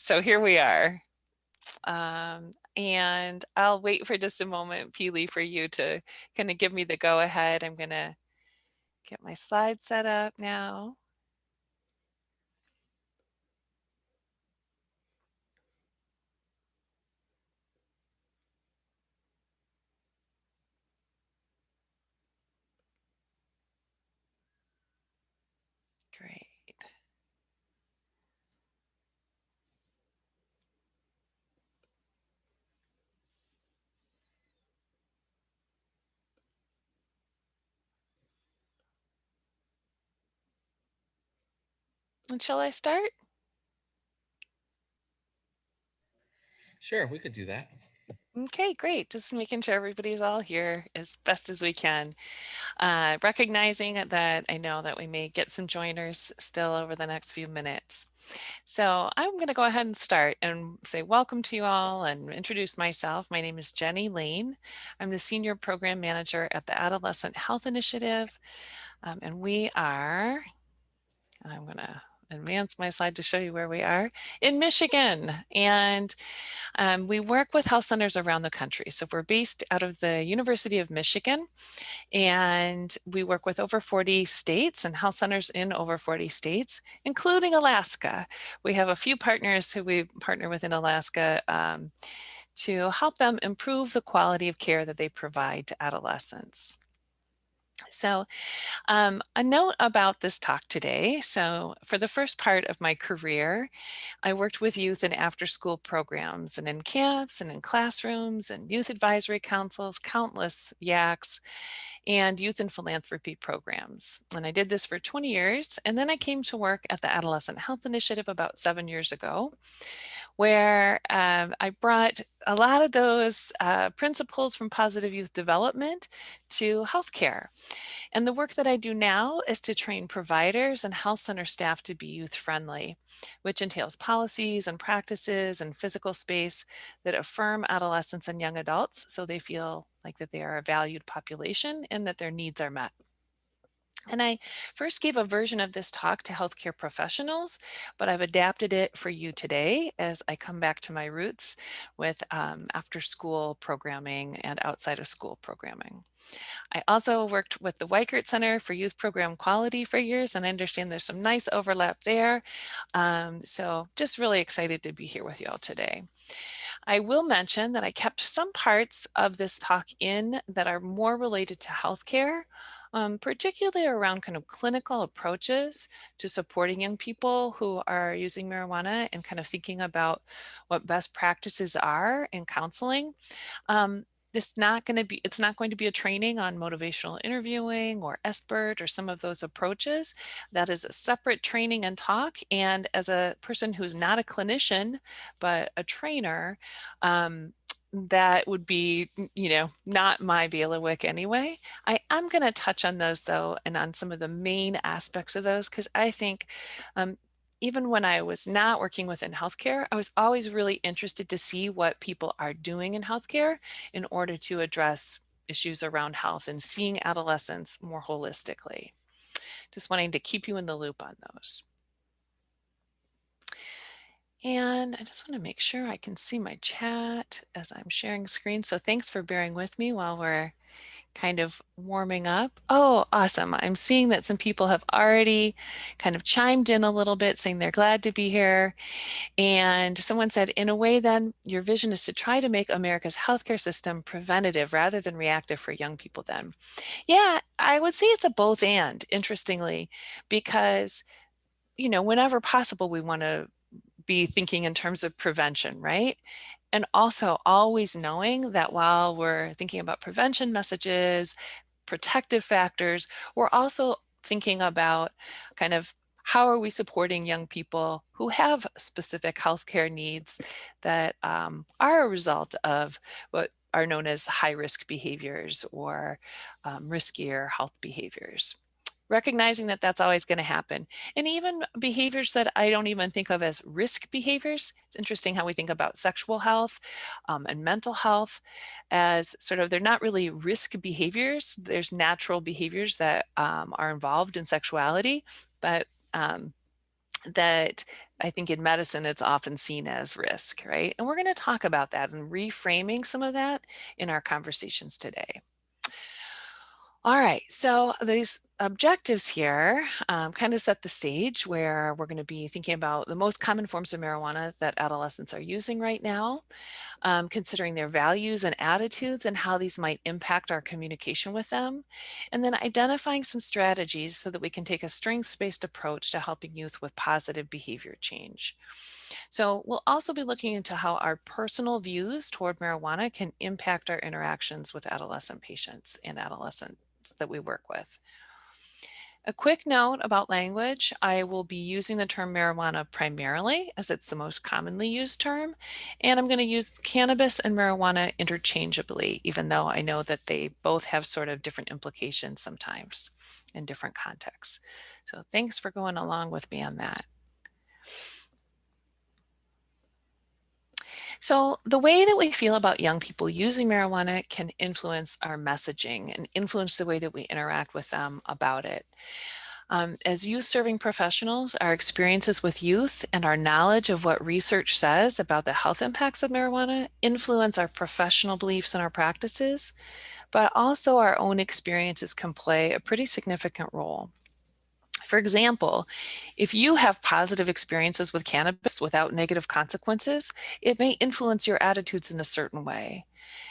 So here we are. And I'll wait for just a moment, Peely, for you to kind of give me the go ahead. I'm going to get my slides set up now. Great. And shall I start? Sure, we could do that. Okay, great. Just making sure everybody's all here as best as we can. Recognizing that I know that we may get some joiners still over the next few minutes. So I'm going to go ahead and start and say welcome to you all and introduce myself. My name is Jenny Lane. I'm the Senior Program Manager at the Adolescent Health Initiative. And we are, I'm going to advance my slide to show you where we are in Michigan. And we work with health centers around the country. So we're based out of the University of Michigan, and we work with over 40 states and health centers in over 40 states, including Alaska. We have a few partners who we partner with in Alaska to help them improve the quality of care that they provide to adolescents. So a note about this talk today. So for the first part of my career, I worked with youth in after-school programs and in camps and in classrooms and youth advisory councils, countless YACs, and youth and philanthropy programs. And I did this for 20 years. And then I came to work at the Adolescent Health Initiative about 7 years ago, where I brought a lot of those principles from positive youth development to healthcare. And the work that I do now is to train providers and health center staff to be youth friendly, which entails policies and practices and physical space that affirm adolescents and young adults so they feel like that they are a valued population and that their needs are met. And I first gave a version of this talk to healthcare professionals, but I've adapted it for you today as I come back to my roots with after school programming and outside of school programming. I also worked with the Weichert Center for Youth Program Quality for years, and I understand there's some nice overlap there. So just really excited to be here with you all today. I will mention that I kept some parts of this talk in that are more related to healthcare, particularly around kind of clinical approaches to supporting young people who are using marijuana and kind of thinking about what best practices are in counseling. It's not going to be a training on motivational interviewing or SBIRT or some of those approaches. That is a separate training and talk. And as a person who's not a clinician, but a trainer, that would be, not my bailiwick anyway. I am going to touch on those though, and on some of the main aspects of those, because I think um, even when I was not working within healthcare, I was always really interested to see what people are doing in healthcare in order to address issues around health and seeing adolescents more holistically. Just wanting to keep you in the loop on those. And I just want to make sure I can see my chat as I'm sharing screen. So thanks for bearing with me while we're kind of warming up. Oh, awesome. I'm seeing that some people have already kind of chimed in a little bit saying they're glad to be here. And someone said, in a way, then your vision is to try to make America's healthcare system preventative rather than reactive for young people then. Yeah, I would say it's a both and, interestingly, because, whenever possible, we want to be thinking in terms of prevention, right? And also always knowing that while we're thinking about prevention messages, protective factors, we're also thinking about kind of how are we supporting young people who have specific healthcare needs that are a result of what are known as high risk behaviors or riskier health behaviors. Recognizing that that's always going to happen. And even behaviors that I don't even think of as risk behaviors. It's interesting how we think about sexual health and mental health as sort of, they're not really risk behaviors. There's natural behaviors that are involved in sexuality, but that I think in medicine, it's often seen as risk, right? And we're going to talk about that and reframing some of that in our conversations today. All right, so these objectives here kind of set the stage where we're going to be thinking about the most common forms of marijuana that adolescents are using right now, considering their values and attitudes and how these might impact our communication with them, and then identifying some strategies so that we can take a strengths-based approach to helping youth with positive behavior change. So we'll also be looking into how our personal views toward marijuana can impact our interactions with adolescent patients and adolescents that we work with. A quick note about language, I will be using the term marijuana primarily as it's the most commonly used term, and I'm going to use cannabis and marijuana interchangeably, even though I know that they both have sort of different implications sometimes in different contexts. So thanks for going along with me on that. So the way that we feel about young people using marijuana can influence our messaging and influence the way that we interact with them about it. As youth serving professionals, our experiences with youth and our knowledge of what research says about the health impacts of marijuana influence our professional beliefs and our practices, but also our own experiences can play a pretty significant role. For example, if you have positive experiences with cannabis without negative consequences, it may influence your attitudes in a certain way.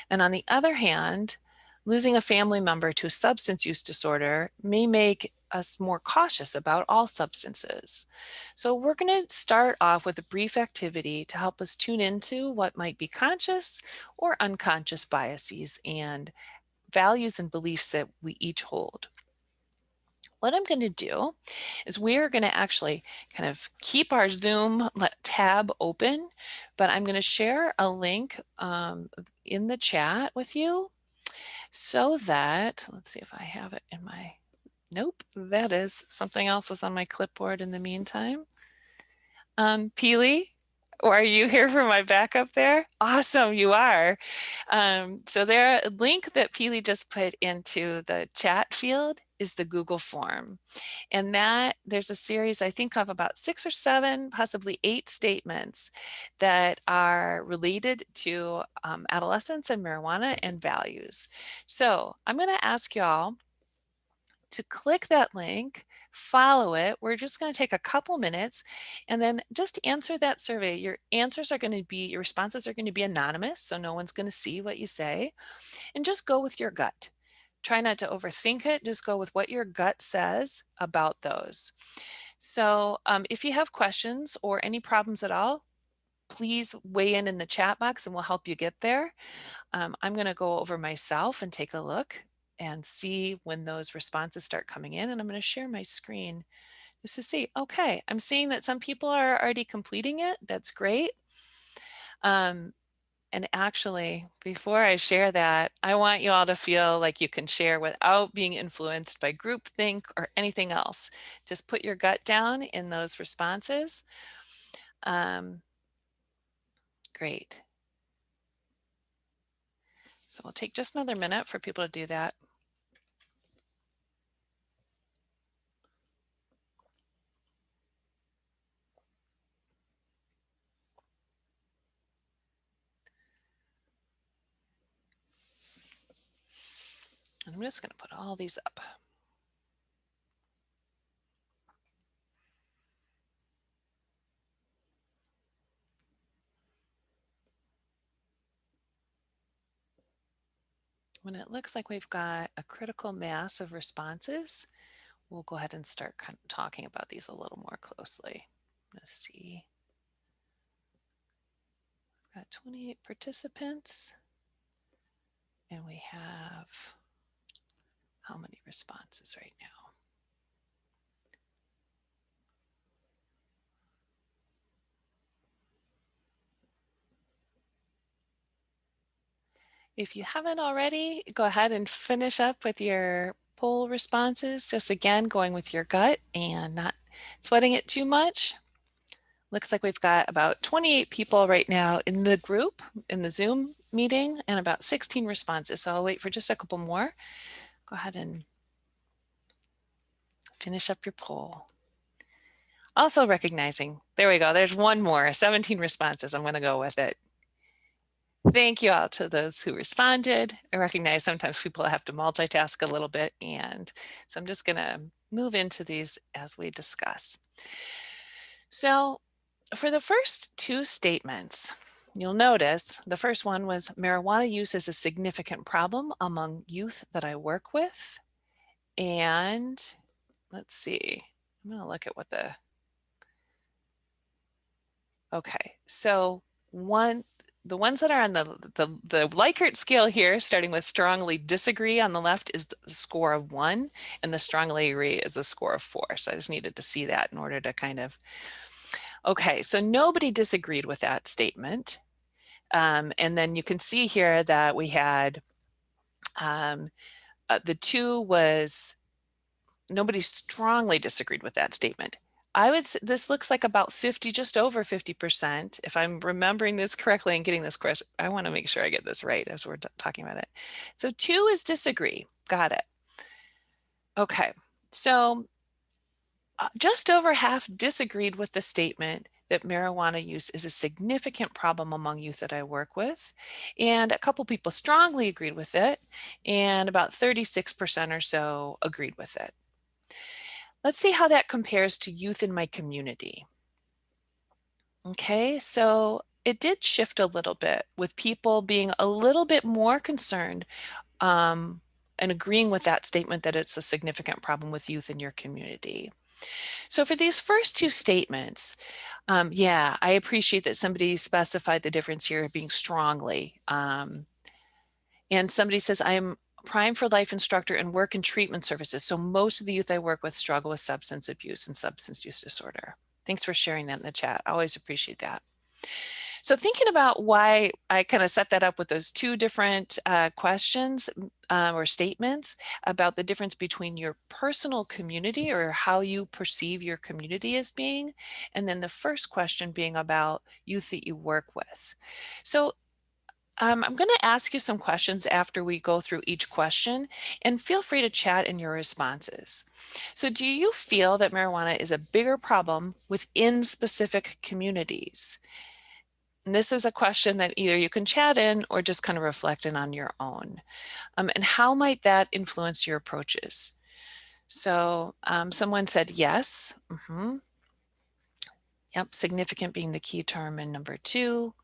And on the other hand, losing a family member to a substance use disorder may make us more cautious about all substances. So we're going to start off with a brief activity to help us tune into what might be conscious or unconscious biases and values and beliefs that we each hold. What I'm going to do is we're going to actually kind of keep our Zoom tab open, but I'm going to share a link in the chat with you so that, let's see if I have it in my, nope, that is something else was on my clipboard in the meantime. Peely, or are you here for my backup there? Awesome, you are. So there, a link that Peely just put into the chat field is the Google form. And that there's a series, I think, of about 6 or 7, possibly 8 statements that are related to adolescence and marijuana and values. So I'm going to ask y'all to click that link, follow it. We're just going to take a couple minutes and then just answer that survey. Your answers are going to be, your responses are going to be anonymous, so no one's going to see what you say. And just go with your gut. Try not to overthink it. Just go with what your gut says about those. So if you have questions or any problems at all, please weigh in the chat box and we'll help you get there. I'm going to go over myself and take a look and see when those responses start coming in. And I'm going to share my screen just to see, okay, I'm seeing that some people are already completing it. That's great. And actually, before I share that, I want you all to feel like you can share without being influenced by groupthink or anything else. Just put your gut down in those responses. Great. So we'll take just another minute for people to do that. And I'm just going to put all these up. When it looks like we've got a critical mass of responses, we'll go ahead and start talking about these a little more closely. Let's see. We've got 28 participants, and we have how many responses right now? If you haven't already, go ahead and finish up with your poll responses. Just again, going with your gut and not sweating it too much. Looks like we've got about 28 people right now in the group, in the Zoom meeting, and about 16 responses. So I'll wait for just a couple more. Go ahead and finish up your poll. Also recognizing. There we go. There's one more. 17 responses. I'm going to go with it. Thank you all to those who responded. I recognize sometimes people have to multitask a little bit, and so I'm just going to move into these as we discuss. So for the first two statements, you'll notice the first one was marijuana use is a significant problem among youth that I work with. And let's see, I'm going to look at what okay. So the ones that are on the Likert scale here, starting with strongly disagree on the left is the score of 1, and the strongly agree is the score of 4. So I just needed to see that in order to kind of, okay, so nobody disagreed with that statement. And then you can see here that we had the 2 was nobody strongly disagreed with that statement. I would say this looks like about 50, just over 50%. If I'm remembering this correctly and getting this question, I want to make sure I get this right as we're talking about it. So 2 is disagree. Got it. Okay. So just over half disagreed with the statement that marijuana use is a significant problem among youth that I work with. And a couple people strongly agreed with it, and about 36% or so agreed with it. Let's see how that compares to youth in my community. Okay, so it did shift a little bit with people being a little bit more concerned and agreeing with that statement that it's a significant problem with youth in your community. So for these first two statements, yeah, I appreciate that somebody specified the difference here being strongly. And somebody says, I'm Prime for Life instructor and work in treatment services. So most of the youth I work with struggle with substance abuse and substance use disorder. Thanks for sharing that in the chat. I always appreciate that. So thinking about why I kind of set that up with those two different questions or statements about the difference between your personal community or how you perceive your community as being, and then the first question being about youth that you work with. So I'm going to ask you some questions after we go through each question, and feel free to chat in your responses. So do you feel that marijuana is a bigger problem within specific communities? And this is a question that either you can chat in or just kind of reflect in on your own. And how might that influence your approaches? So someone said yes. Yep, significant being the key term in number 2.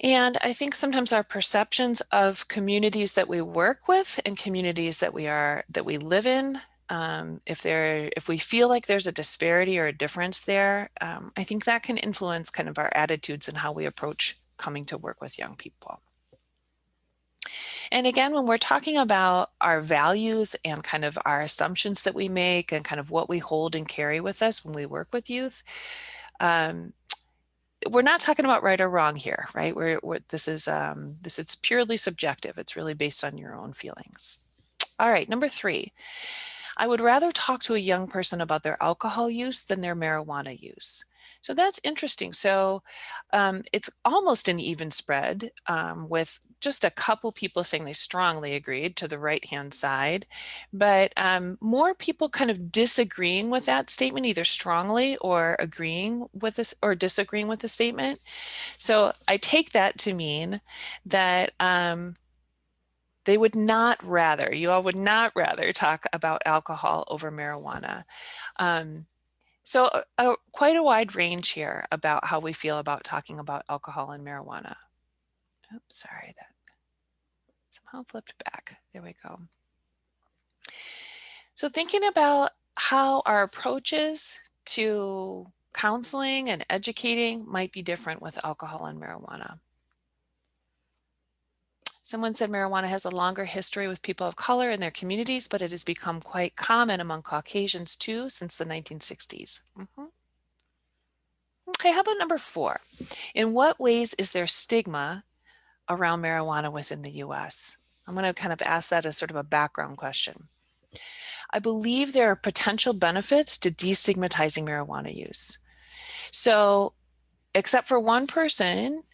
And I think sometimes our perceptions of communities that we work with and communities that we live in, if we feel like there's a disparity or a difference there, I think that can influence kind of our attitudes and how we approach coming to work with young people. And again, when we're talking about our values and kind of our assumptions that we make and kind of what we hold and carry with us when we work with youth, we're not talking about right or wrong here, right? This is purely subjective. It's really based on your own feelings. All right, number 3, I would rather talk to a young person about their alcohol use than their marijuana use. So that's interesting. So it's almost an even spread with just a couple people saying they strongly agreed to the right-hand side, but more people kind of disagreeing with that statement, either strongly or agreeing with this or disagreeing with the statement. So I take that to mean that they would not rather, you all would not rather talk about alcohol over marijuana. So quite a wide range here about how we feel about talking about alcohol and marijuana. Oops, sorry, that somehow flipped back. There we go. So thinking about how our approaches to counseling and educating might be different with alcohol and marijuana. Someone said marijuana has a longer history with people of color in their communities, but it has become quite common among Caucasians too since the 1960s. Okay, how about number 4? In what ways is there stigma around marijuana within the US? I'm going to kind of ask that as sort of a background question. I believe there are potential benefits to destigmatizing marijuana use. So, except for one person,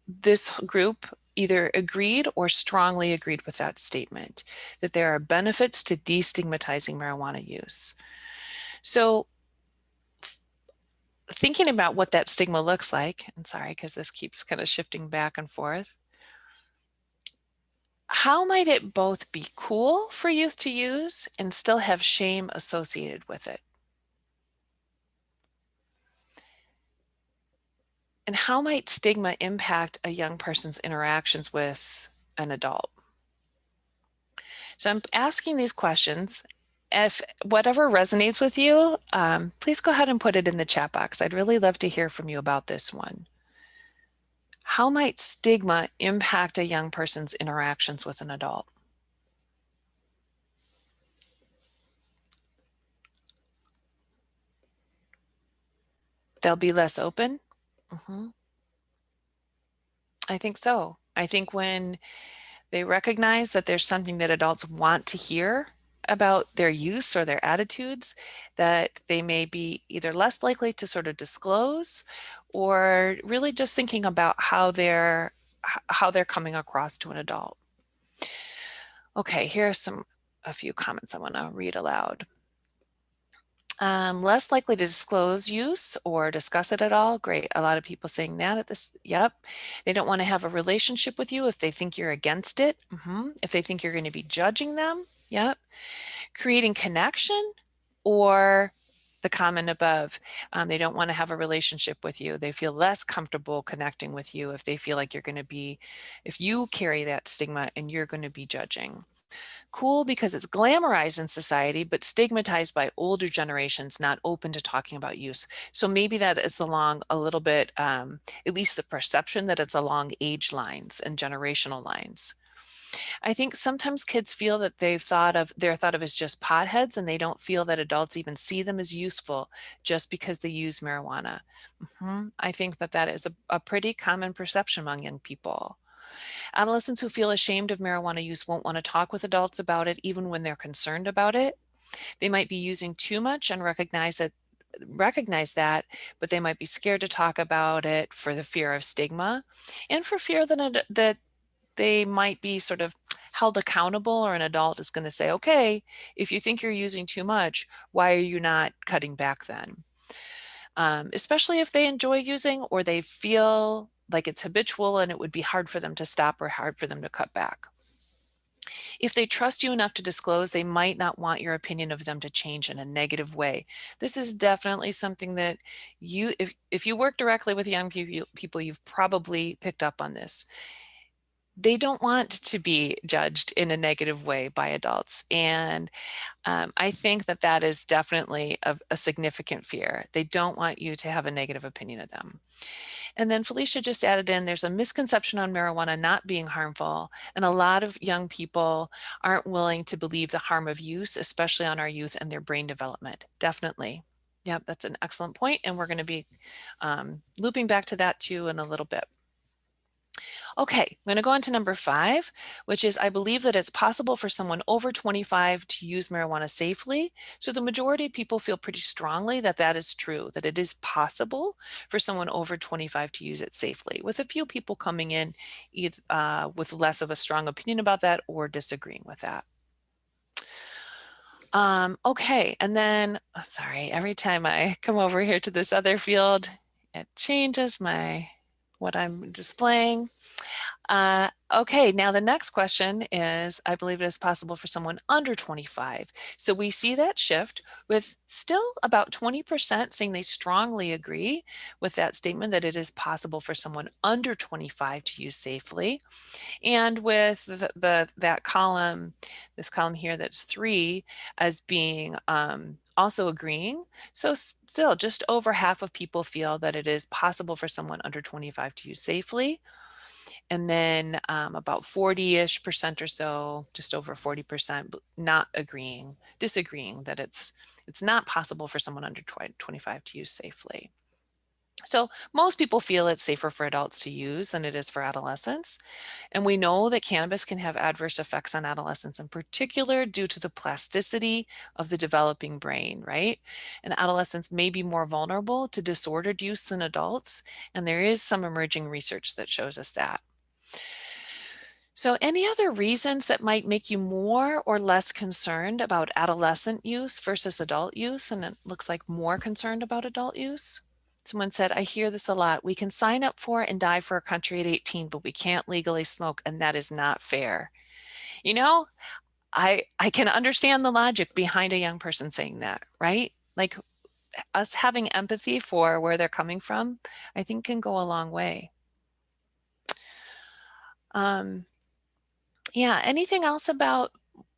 this group either agreed or strongly agreed with that statement, that there are benefits to destigmatizing marijuana use. So thinking about what that stigma looks like, and sorry, because this keeps kind of shifting back and forth, how might it both be cool for youth to use and still have shame associated with it? And how might stigma impact a young person's interactions with an adult? So I'm asking these questions. If whatever resonates with you, please go ahead and put it in the chat box. I'd really love to hear from you about this one. How might stigma impact a young person's interactions with an adult? They'll be less open? Mhm. I think so. I think when they recognize that there's something that adults want to hear about their use or their attitudes, that they may be either less likely to sort of disclose or really just thinking about how they're coming across to an adult. Okay, here are a few comments I want to read aloud. Less likely to disclose use or discuss it at all. Great. A lot of people saying that at this. Yep. They don't want to have a relationship with you if they think you're against it. If they think you're going to be judging them. Yep. Creating connection or the comment above. They don't want to have a relationship with you. They feel less comfortable connecting with you if they feel like you're going to be, if you carry that stigma and you're going to be judging. Cool because it's glamorized in society, but stigmatized by older generations not open to talking about use. So maybe that is along a little bit, at least the perception that it's along age lines and generational lines. I think sometimes kids feel that they're thought of as just potheads and they don't feel that adults even see them as useful just because they use marijuana. I think that that is a pretty common perception among young people. Adolescents who feel ashamed of marijuana use won't want to talk with adults about it, even when they're concerned about it. They might be using too much and recognize that, but they might be scared to talk about it for the fear of stigma and for fear that they might be sort of held accountable, or an adult is going to say, okay, if you think you're using too much, why are you not cutting back then? Especially if they enjoy using or they feel like it's habitual and it would be hard for them to stop or hard for them to cut back. If they trust you enough to disclose, they might not want your opinion of them to change in a negative way. This is definitely something that if you work directly with young people, you've probably picked up on this. They don't want to be judged in a negative way by adults. And I think that that is definitely a significant fear. They don't want you to have a negative opinion of them. And then Felicia just added in, there's a misconception on marijuana not being harmful. And a lot of young people aren't willing to believe the harm of use, especially on our youth and their brain development. Definitely. Yep, that's an excellent point. And we're going to be looping back to that too in a little bit. Okay, I'm going to go on to number 5, which is I believe that it's possible for someone over 25 to use marijuana safely. So the majority of people feel pretty strongly that that is true, that it is possible for someone over 25 to use it safely, with a few people coming in with less of a strong opinion about that or disagreeing with that. Okay, and then, oh, sorry, every time I come over here to this other field, it changes what I'm displaying. Okay, now the next question is, I believe it is possible for someone under 25. So we see that shift with still about 20% saying they strongly agree with that statement that it is possible for someone under 25 to use safely. And with that column, this column here that's 3 as being also agreeing. So still just over half of people feel that it is possible for someone under 25 to use safely. And then about 40-ish percent or so, just over 40%, not disagreeing that it's not possible for someone under 25 to use safely. So most people feel it's safer for adults to use than it is for adolescents. And we know that cannabis can have adverse effects on adolescents in particular due to the plasticity of the developing brain, right? And adolescents may be more vulnerable to disordered use than adults. And there is some emerging research that shows us that. So any other reasons that might make you more or less concerned about adolescent use versus adult use? And it looks like more concerned about adult use. Someone said, I hear this a lot. We can sign up for and die for a country at 18, but we can't legally smoke, and that is not fair. You know, I can understand the logic behind a young person saying that, right? Like us having empathy for where they're coming from, I think can go a long way. Um, yeah, anything else about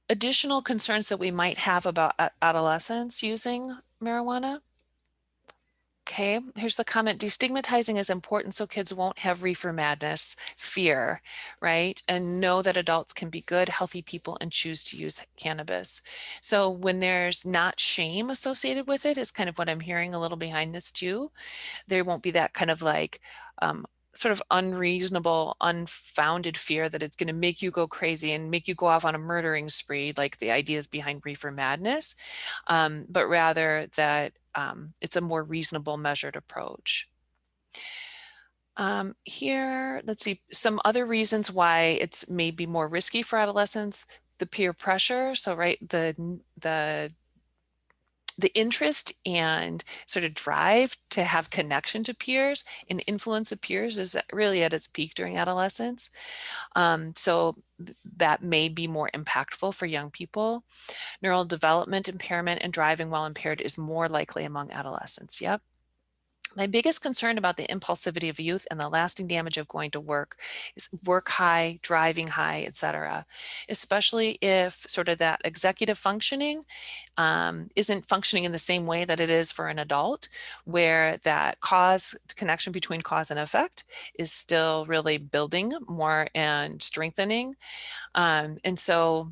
additional concerns that we might have about adolescents using marijuana? Okay, here's the comment. Destigmatizing is important so kids won't have reefer madness, fear, right? And know that adults can be good, healthy people and choose to use cannabis. So when there's not shame associated with it, is kind of what I'm hearing a little behind this too. There won't be that kind of like sort of unreasonable, unfounded fear that it's going to make you go crazy and make you go off on a murdering spree, like the ideas behind reefer madness, but rather that it's a more reasonable, measured approach. Here, let's see, some other reasons why it's maybe more risky for adolescents, the peer pressure. So, right, the interest and sort of drive to have connection to peers and influence of peers is really at its peak during adolescence. So that may be more impactful for young people. Neural development impairment and driving while impaired is more likely among adolescents. Yep. My biggest concern about the impulsivity of youth and the lasting damage of going to work is work high, driving high, etc. Especially if sort of that executive functioning isn't functioning in the same way that it is for an adult, where that cause connection between cause and effect is still really building more and strengthening. And so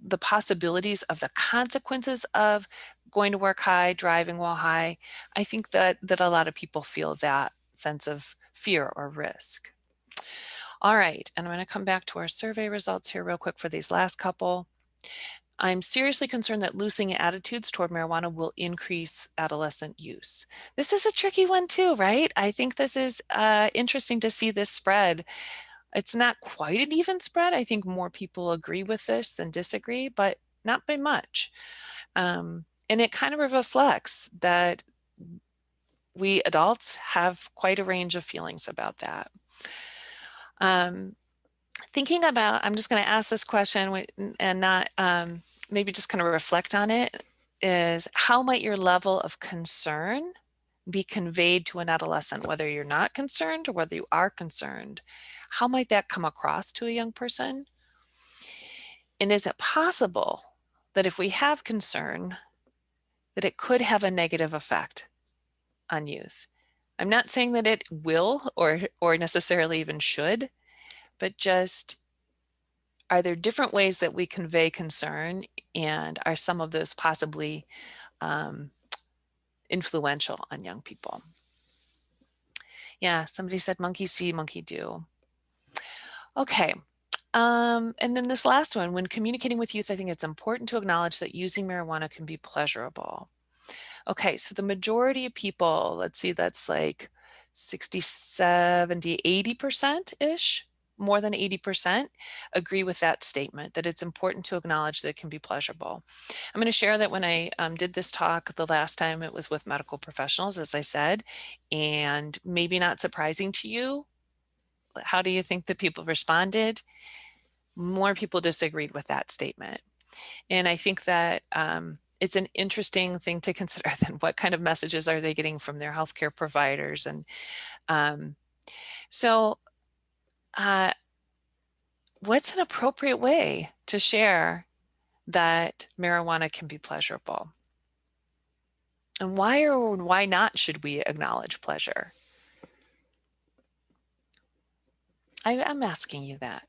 the possibilities of the consequences of going to work high, driving while high, I think that a lot of people feel that sense of fear or risk. All right, and I'm going to come back to our survey results here real quick for these last couple. I'm seriously concerned that loosening attitudes toward marijuana will increase adolescent use. This is a tricky one too, right? I think this is interesting to see this spread. It's not quite an even spread. I think more people agree with this than disagree, but not by much. And it kind of reflects that we adults have quite a range of feelings about that. Um, Thinking about, I'm just going to ask this question and not maybe just kind of reflect on it, is how might your level of concern be conveyed to an adolescent, whether you're not concerned or whether you are concerned? How might that come across to a young person? And is it possible that if we have concern, that it could have a negative effect on youth? I'm not saying that it will or necessarily even should, but just are there different ways that we convey concern, and are some of those possibly um, influential on young people? Yeah, somebody said monkey see, monkey do. Okay. And then this last one, when communicating with youth, I think it's important to acknowledge that using marijuana can be pleasurable. Okay, so the majority of people, let's see, that's like 60, 70, 80%-ish, more than 80% agree with that statement, that it's important to acknowledge that it can be pleasurable. I'm going to share that when I did this talk the last time, it was with medical professionals, as I said, and maybe not surprising to you. How do you think that people responded? More people disagreed with that statement. And I think that it's an interesting thing to consider then what kind of messages are they getting from their healthcare providers. And um, so uh, what's an appropriate way to share that marijuana can be pleasurable? And why or why not should we acknowledge pleasure? I'm asking you that.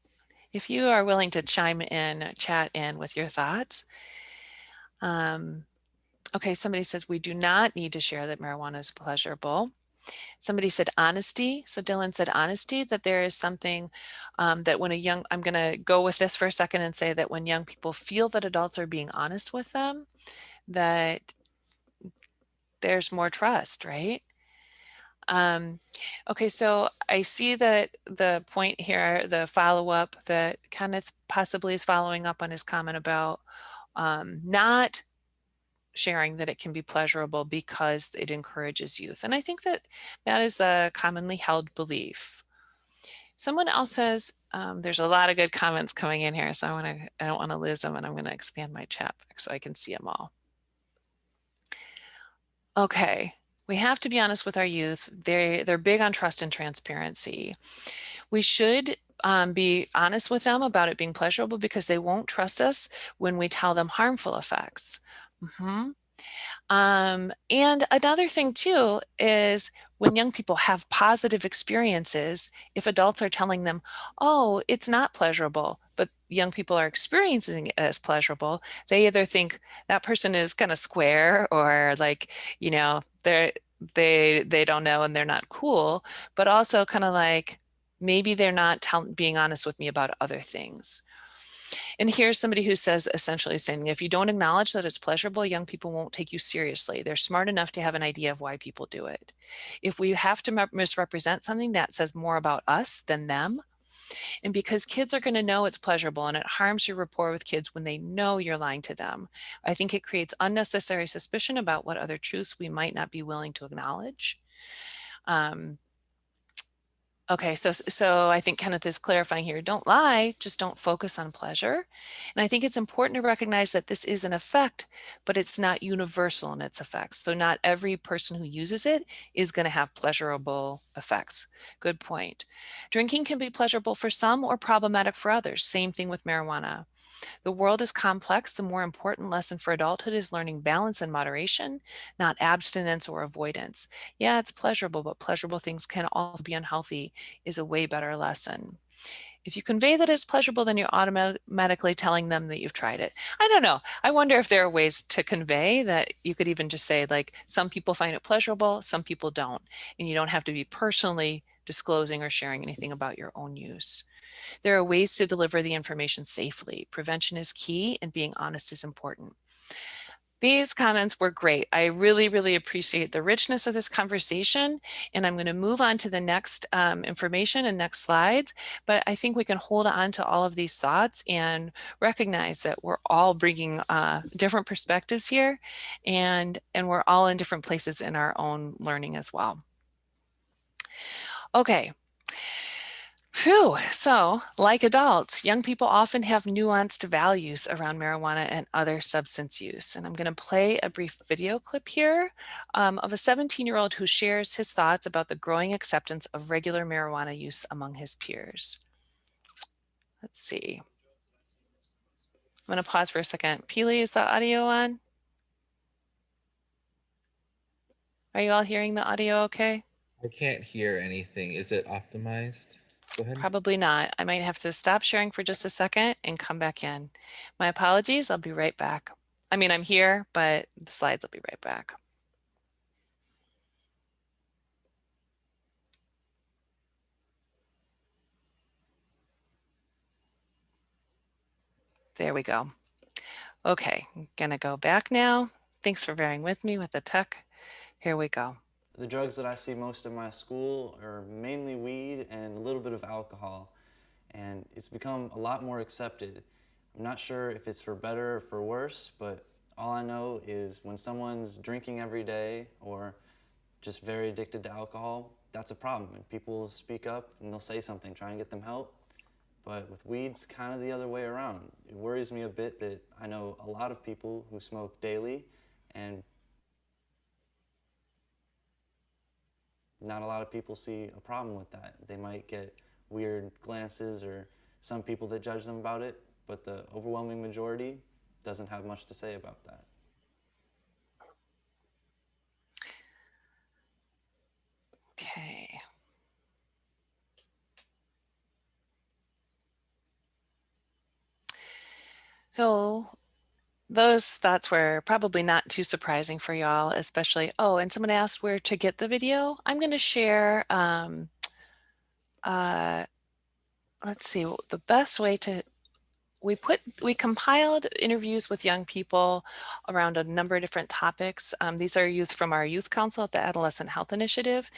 If you are willing to chime in, chat in with your thoughts. Okay, somebody says we do not need to share that marijuana is pleasurable. Somebody said honesty. So Dylan said honesty, that there is something that when I'm going to go with this for a second and say that when young people feel that adults are being honest with them, that there's more trust, right? Um, okay, so I see that the point here, the follow-up that Kenneth possibly is following up on his comment about not sharing that it can be pleasurable because it encourages youth. And I think that that is a commonly held belief. Someone else says, there's a lot of good comments coming in here, so I don't want to lose them, and I'm going to expand my chat so I can see them all. Okay, we have to be honest with our youth. They're big on trust and transparency. We should be honest with them about it being pleasurable because they won't trust us when we tell them harmful effects. Mhm. And another thing too is when young people have positive experiences, if adults are telling them, oh, it's not pleasurable, but young people are experiencing it as pleasurable, they either think that person is kind of square or like, they don't know and they're not cool, but also kind of like maybe they're not being honest with me about other things. And here's somebody who says essentially saying, if you don't acknowledge that it's pleasurable, young people won't take you seriously. They're smart enough to have an idea of why people do it. If we have to misrepresent something, that says more about us than them. And because kids are going to know it's pleasurable and it harms your rapport with kids when they know you're lying to them, I think it creates unnecessary suspicion about what other truths we might not be willing to acknowledge. Um, Okay, so I think Kenneth is clarifying here. Don't lie, just don't focus on pleasure. And I think it's important to recognize that this is an effect, but it's not universal in its effects. So not every person who uses it is going to have pleasurable effects. Good point. Drinking can be pleasurable for some or problematic for others. Same thing with marijuana. The world is complex. The more important lesson for adulthood is learning balance and moderation, not abstinence or avoidance. Yeah, it's pleasurable, but pleasurable things can also be unhealthy is a way better lesson. If you convey that it's pleasurable, then you're automatically telling them that you've tried it. I don't know. I wonder if there are ways to convey that you could even just say, like, some people find it pleasurable, some people don't. And you don't have to be personally disclosing or sharing anything about your own use. There are ways to deliver the information safely. Prevention is key, and being honest is important. These comments were great. I really, really appreciate the richness of this conversation, and I'm going to move on to the next information and next slides, but I think we can hold on to all of these thoughts and recognize that we're all bringing different perspectives here, and we're all in different places in our own learning as well. Okay. Phew. So, like adults, young people often have nuanced values around marijuana and other substance use. And I'm going to play a brief video clip here of a 17-year-old who shares his thoughts about the growing acceptance of regular marijuana use among his peers. Let's see. I'm going to pause for a second. Peely, is the audio on? Are you all hearing the audio okay? I can't hear anything. Is it optimized? Go ahead. Probably not. I might have to stop sharing for just a second and come back in. My apologies. I'll be right back. I mean, I'm here, but the slides will be right back. There we go. Okay, I'm gonna go back now. Thanks for bearing with me with the tech. Here we go. The drugs that I see most in my school are mainly weed and a little bit of alcohol, and it's become a lot more accepted. I'm not sure if it's for better or for worse, but all I know is when someone's drinking every day or just very addicted to alcohol, that's a problem, and people speak up and they'll say something, try and get them help. But with weed's kind of the other way around. It worries me a bit that I know a lot of people who smoke daily, and not a lot of people see a problem with that. They might get weird glances or some people that judge them about it, but the overwhelming majority doesn't have much to say about that. Okay. So those thoughts were probably not too surprising for y'all, especially, oh, and someone asked where to get the video. I'm gonna share, uh, let's see, the best way to we compiled interviews with young people around a number of different topics. These are youth from our youth council at the Adolescent Health Initiative,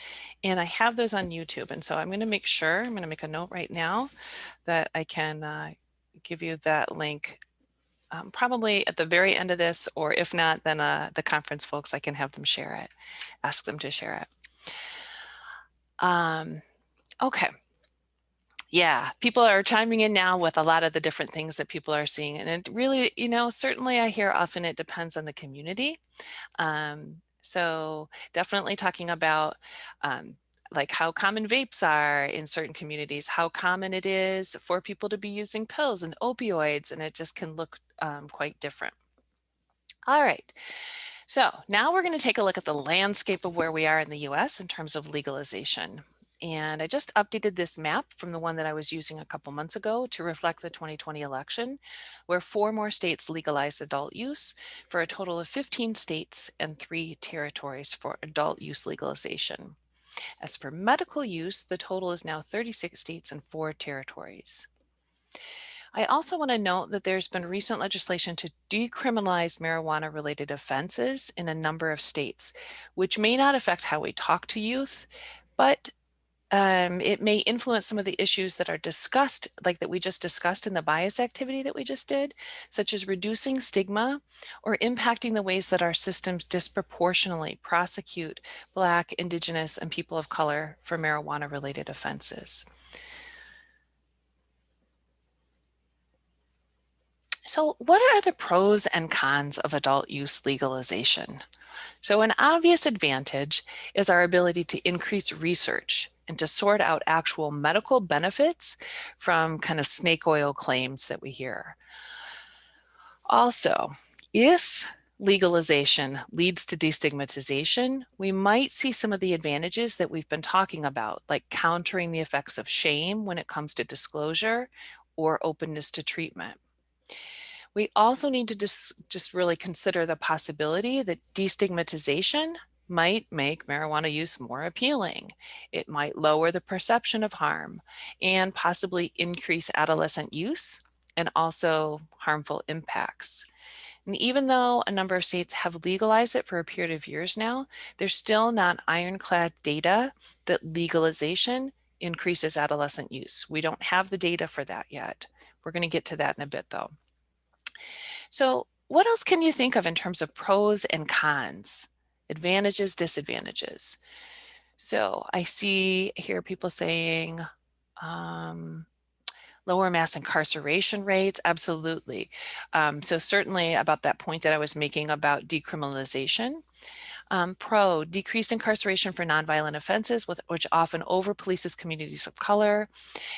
and I have those on YouTube. And so I'm going to make sure, I'm going to make a note right now that I can give you that link probably at the very end of this, or if not, then the conference folks, I can have them share it, ask them to share it. Okay. Yeah, people are chiming in now with a lot of the different things that people are seeing. And it really, certainly I hear often it depends on the community. So definitely talking about like how common vapes are in certain communities, how common it is for people to be using pills and opioids, and it just can look quite different. All right. So now we're going to take a look at the landscape of where we are in the US in terms of legalization. And I just updated this map from the one that I was using a couple months ago to reflect the 2020 election, where 4 more states legalized adult use for a total of 15 states and 3 territories for adult use legalization. As for medical use, the total is now 36 states and 4 territories. I also want to note that there's been recent legislation to decriminalize marijuana-related offenses in a number of states, which may not affect how we talk to youth, but it may influence some of the issues that are discussed, like that we just discussed in the bias activity that we just did, such as reducing stigma or impacting the ways that our systems disproportionately prosecute Black, Indigenous, and people of color for marijuana-related offenses. So what are the pros and cons of adult use legalization? So an obvious advantage is our ability to increase research and to sort out actual medical benefits from kind of snake oil claims that we hear. Also, if legalization leads to destigmatization, we might see some of the advantages that we've been talking about, like countering the effects of shame when it comes to disclosure or openness to treatment. We also need to just really consider the possibility that destigmatization might make marijuana use more appealing. It might lower the perception of harm and possibly increase adolescent use and also harmful impacts. And even though a number of states have legalized it for a period of years now, there's still not ironclad data that legalization increases adolescent use. We don't have the data for that yet. We're going to get to that in a bit though. So what else can you think of in terms of pros and cons, advantages, disadvantages? So I see here people saying lower mass incarceration rates, absolutely. So certainly about that point that I was making about decriminalization. Pro, decreased incarceration for nonviolent offenses, which often over-polices communities of color.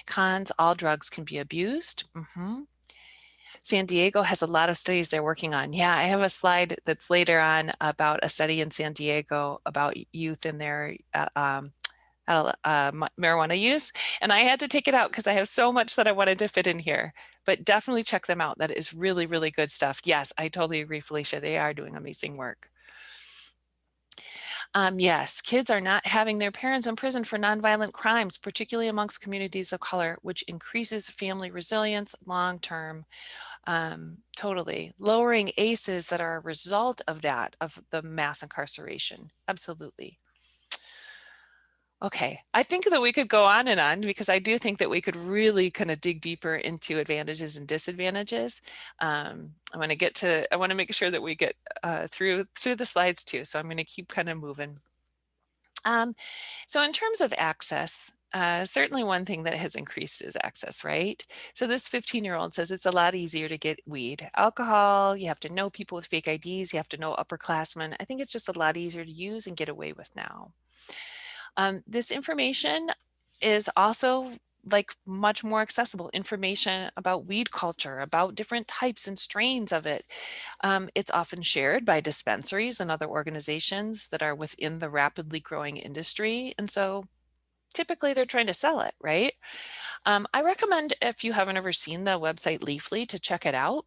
Cons, all drugs can be abused. San Diego has a lot of studies they're working on. Yeah, I have a slide that's later on about a study in San Diego about youth in their marijuana use. And I had to take it out because I have so much that I wanted to fit in here. But definitely check them out. That is really, really good stuff. Yes, I totally agree, Felicia. They are doing amazing work. Yes, kids are not having their parents in prison for nonviolent crimes, particularly amongst communities of color, which increases family resilience long-term. Totally. Lowering ACEs that are a result of that, of the mass incarceration. Absolutely. Okay, I think that we could go on and on because I do think that we could really kind of dig deeper into advantages and disadvantages. I want to make sure that we get through the slides too. So I'm going to keep kind of moving. So in terms of access, certainly one thing that has increased is access, right? So this 15-year-old says it's a lot easier to get weed. Alcohol, you have to know people with fake IDs, you have to know upperclassmen. I think it's just a lot easier to use and get away with now. This information is also like much more accessible information about weed culture, about different types and strains of it. It's often shared by dispensaries and other organizations that are within the rapidly growing industry. And so typically they're trying to sell it, right? I recommend if you haven't ever seen the website Leafly to check it out.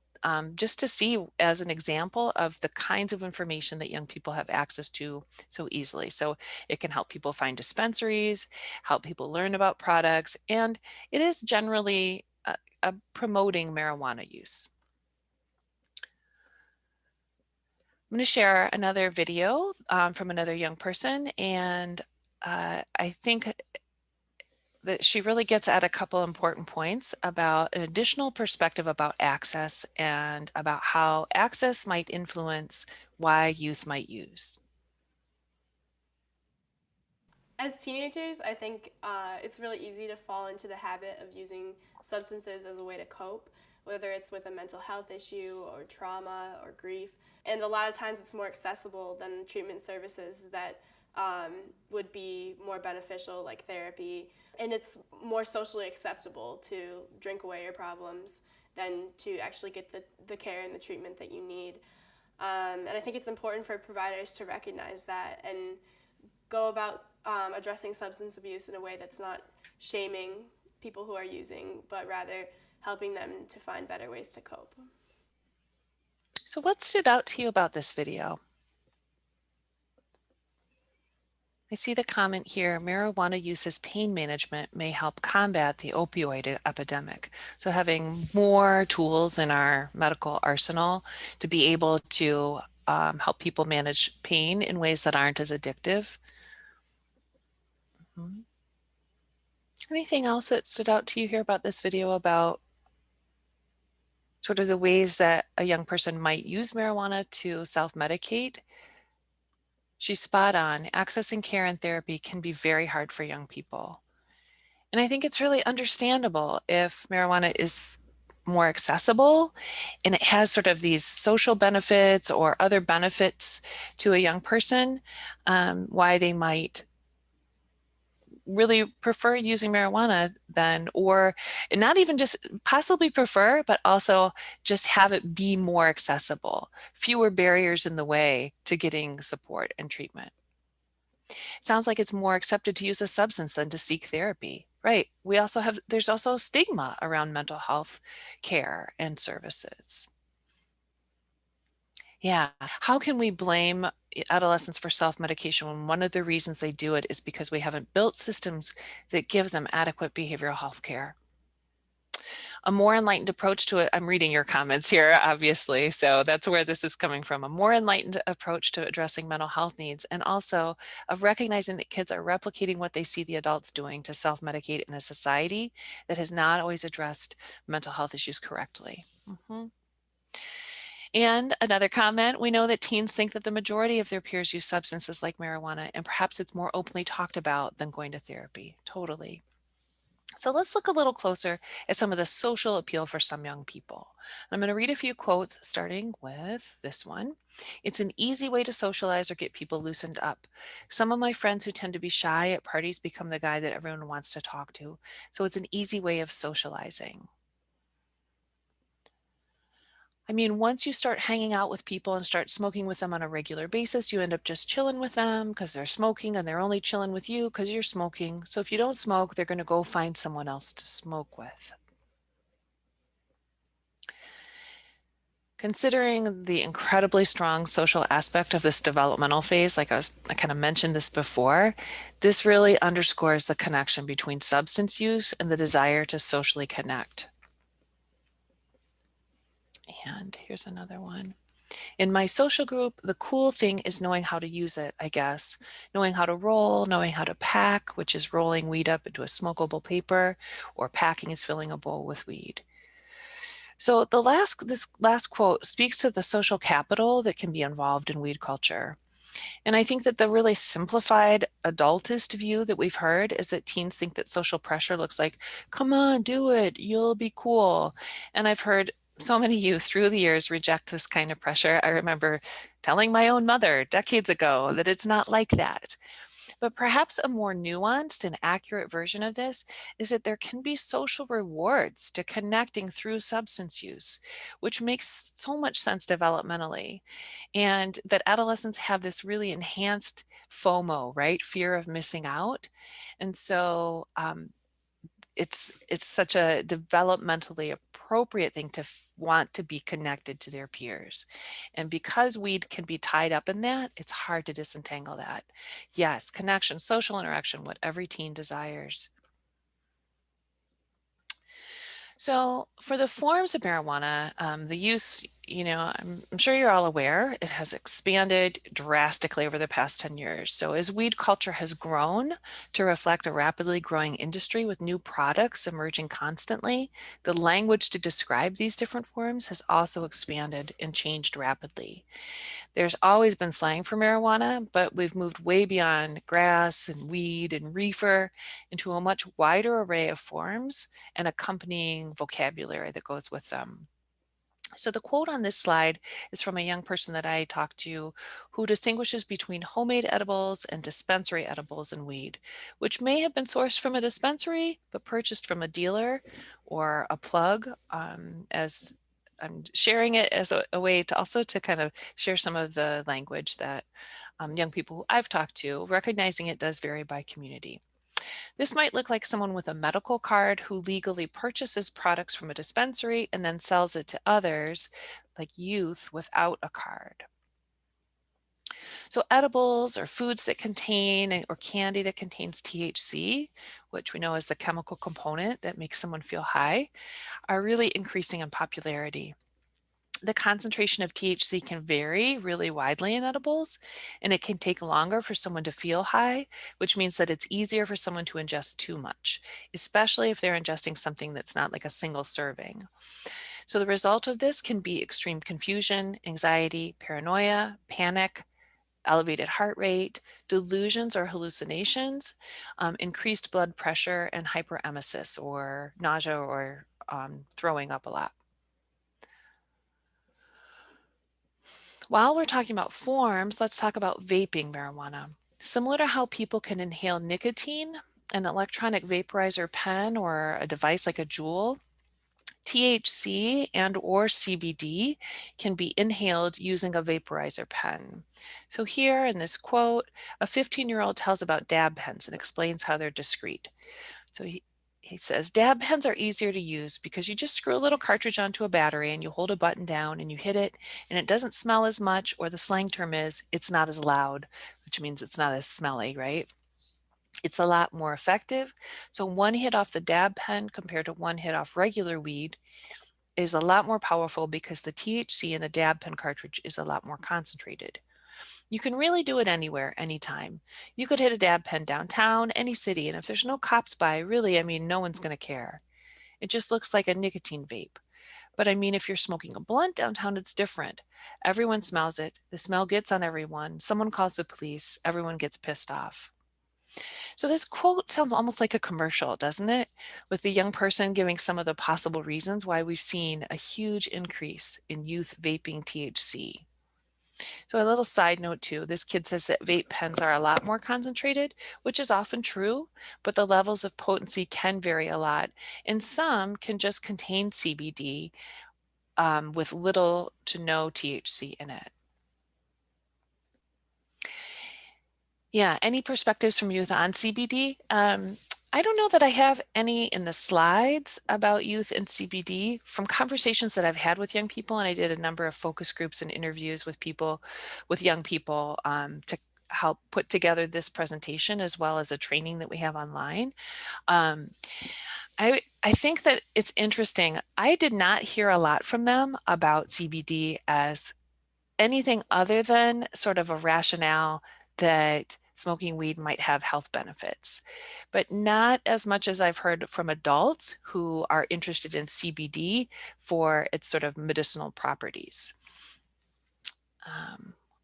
Just to see as an example of the kinds of information that young people have access to so easily. So it can help people find dispensaries, help people learn about products, and it is generally promoting marijuana use. I'm going to share another video from another young person, and I think that she really gets at a couple important points about an additional perspective about access and about how access might influence why youth might use. As teenagers, I think it's really easy to fall into the habit of using substances as a way to cope, whether it's with a mental health issue or trauma or grief. And a lot of times it's more accessible than treatment services that would be more beneficial, like therapy. And it's more socially acceptable to drink away your problems than to actually get the care and the treatment that you need. And I think it's important for providers to recognize that and go about addressing substance abuse in a way that's not shaming people who are using, but rather helping them to find better ways to cope. So what stood out to you about this video? I see the comment here, marijuana use as pain management may help combat the opioid epidemic. So having more tools in our medical arsenal to be able to help people manage pain in ways that aren't as addictive. Anything else that stood out to you here about this video about sort of the ways that a young person might use marijuana to self-medicate? She's spot on. Accessing care and therapy can be very hard for young people. And I think it's really understandable if marijuana is more accessible and it has sort of these social benefits or other benefits to a young person, why they might really prefer using marijuana then, or not even just possibly prefer, but also just have it be more accessible, fewer barriers in the way to getting support and treatment. Sounds like it's more accepted to use a substance than to seek therapy. Right. There's also stigma around mental health care and services. Yeah. How can we blame adolescents for self-medication when one of the reasons they do it is because we haven't built systems that give them adequate behavioral health care? A more enlightened approach to it, I'm reading your comments here, obviously, so that's where this is coming from. A more enlightened approach to addressing mental health needs, and also of recognizing that kids are replicating what they see the adults doing to self-medicate in a society that has not always addressed mental health issues correctly. And another comment, we know that teens think that the majority of their peers use substances like marijuana, and perhaps it's more openly talked about than going to therapy. Totally. So let's look a little closer at some of the social appeal for some young people. I'm going to read a few quotes starting with this one. It's an easy way to socialize or get people loosened up. Some of my friends who tend to be shy at parties become the guy that everyone wants to talk to. So it's an easy way of socializing. I mean, once you start hanging out with people and start smoking with them on a regular basis, you end up just chilling with them because they're smoking and they're only chilling with you because you're smoking. So if you don't smoke, they're going to go find someone else to smoke with. Considering the incredibly strong social aspect of this developmental phase, I kind of mentioned this before, this really underscores the connection between substance use and the desire to socially connect. And here's another one. In my social group, the cool thing is knowing how to use it, I guess. Knowing how to roll, knowing how to pack, which is rolling weed up into a smokable paper, or packing is filling a bowl with weed. So this last quote speaks to the social capital that can be involved in weed culture. And I think that the really simplified adultist view that we've heard is that teens think that social pressure looks like, come on, do it, you'll be cool. And I've heard so many youth through the years reject this kind of pressure. I remember telling my own mother decades ago that it's not like that. But perhaps a more nuanced and accurate version of this is that there can be social rewards to connecting through substance use, which makes so much sense developmentally. And that adolescents have this really enhanced FOMO, right? Fear of missing out. And so it's such a developmentally appropriate thing to want to be connected to their peers. And because weed can be tied up in that, it's hard to disentangle that. Yes, connection, social interaction, what every teen desires. So for the forms of marijuana, the use, I'm sure you're all aware, it has expanded drastically over the past 10 years. So as weed culture has grown to reflect a rapidly growing industry with new products emerging constantly, the language to describe these different forms has also expanded and changed rapidly. There's always been slang for marijuana, but we've moved way beyond grass and weed and reefer into a much wider array of forms and accompanying vocabulary that goes with them. So the quote on this slide is from a young person that I talked to who distinguishes between homemade edibles and dispensary edibles and weed, which may have been sourced from a dispensary but purchased from a dealer or a plug. As I'm sharing it as a way to also to kind of share some of the language that young people who I've talked to, recognizing it does vary by community. This might look like someone with a medical card who legally purchases products from a dispensary and then sells it to others, like youth without a card. So edibles or foods that contain or candy that contains THC, which we know is the chemical component that makes someone feel high, are really increasing in popularity. The concentration of THC can vary really widely in edibles, and it can take longer for someone to feel high, which means that it's easier for someone to ingest too much, especially if they're ingesting something that's not like a single serving. So the result of this can be extreme confusion, anxiety, paranoia, panic, elevated heart rate, delusions or hallucinations, increased blood pressure, and hyperemesis or nausea or throwing up a lot. While we're talking about forms, let's talk about vaping marijuana. Similar to how people can inhale nicotine, an electronic vaporizer pen or a device like a Juul, THC and or CBD can be inhaled using a vaporizer pen. So here in this quote, a 15-year-old tells about dab pens and explains how they're discreet. So he says, dab pens are easier to use because you just screw a little cartridge onto a battery and you hold a button down and you hit it and it doesn't smell as much, or the slang term is it's not as loud, which means it's not as smelly, right? It's a lot more effective. So one hit off the dab pen compared to one hit off regular weed is a lot more powerful because the THC in the dab pen cartridge is a lot more concentrated. You can really do it anywhere, anytime. You could hit a dab pen downtown, any city, and if there's no cops by, really, no one's going to care. It just looks like a nicotine vape. But if you're smoking a blunt downtown, it's different. Everyone smells it. The smell gets on everyone. Someone calls the police. Everyone gets pissed off. So this quote sounds almost like a commercial, doesn't it? With the young person giving some of the possible reasons why we've seen a huge increase in youth vaping THC. So a little side note too, this kid says that vape pens are a lot more concentrated, which is often true, but the levels of potency can vary a lot. And some can just contain CBD with little to no THC in it. Yeah, any perspectives from youth on CBD? I don't know that I have any in the slides about youth and CBD from conversations that I've had with young people, and I did a number of focus groups and interviews with people, with young people to help put together this presentation as well as a training that we have online. Um, I think that it's interesting. I did not hear a lot from them about CBD as anything other than sort of a rationale that smoking weed might have health benefits, but not as much as I've heard from adults who are interested in CBD for its sort of medicinal properties.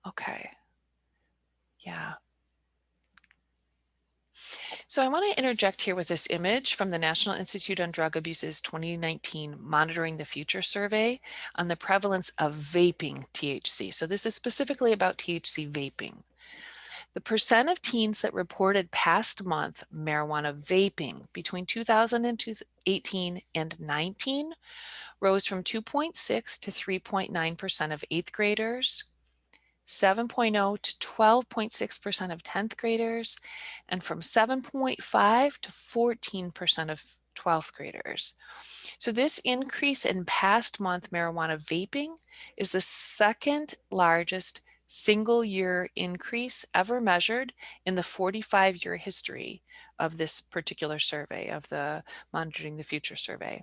Okay, yeah. So I want to interject here with this image from the National Institute on Drug Abuse's 2019 Monitoring the Future survey on the prevalence of vaping THC. So this is specifically about THC vaping. The percent of teens that reported past month marijuana vaping between 2018 and 19 rose from 2.6 to 3.9% of 8th graders, 7.0 to 12.6% of 10th graders, and from 7.5 to 14% of 12th graders. So this increase in past month marijuana vaping is the second largest single year increase ever measured in the 45-year history of this particular survey, of the Monitoring the Future survey.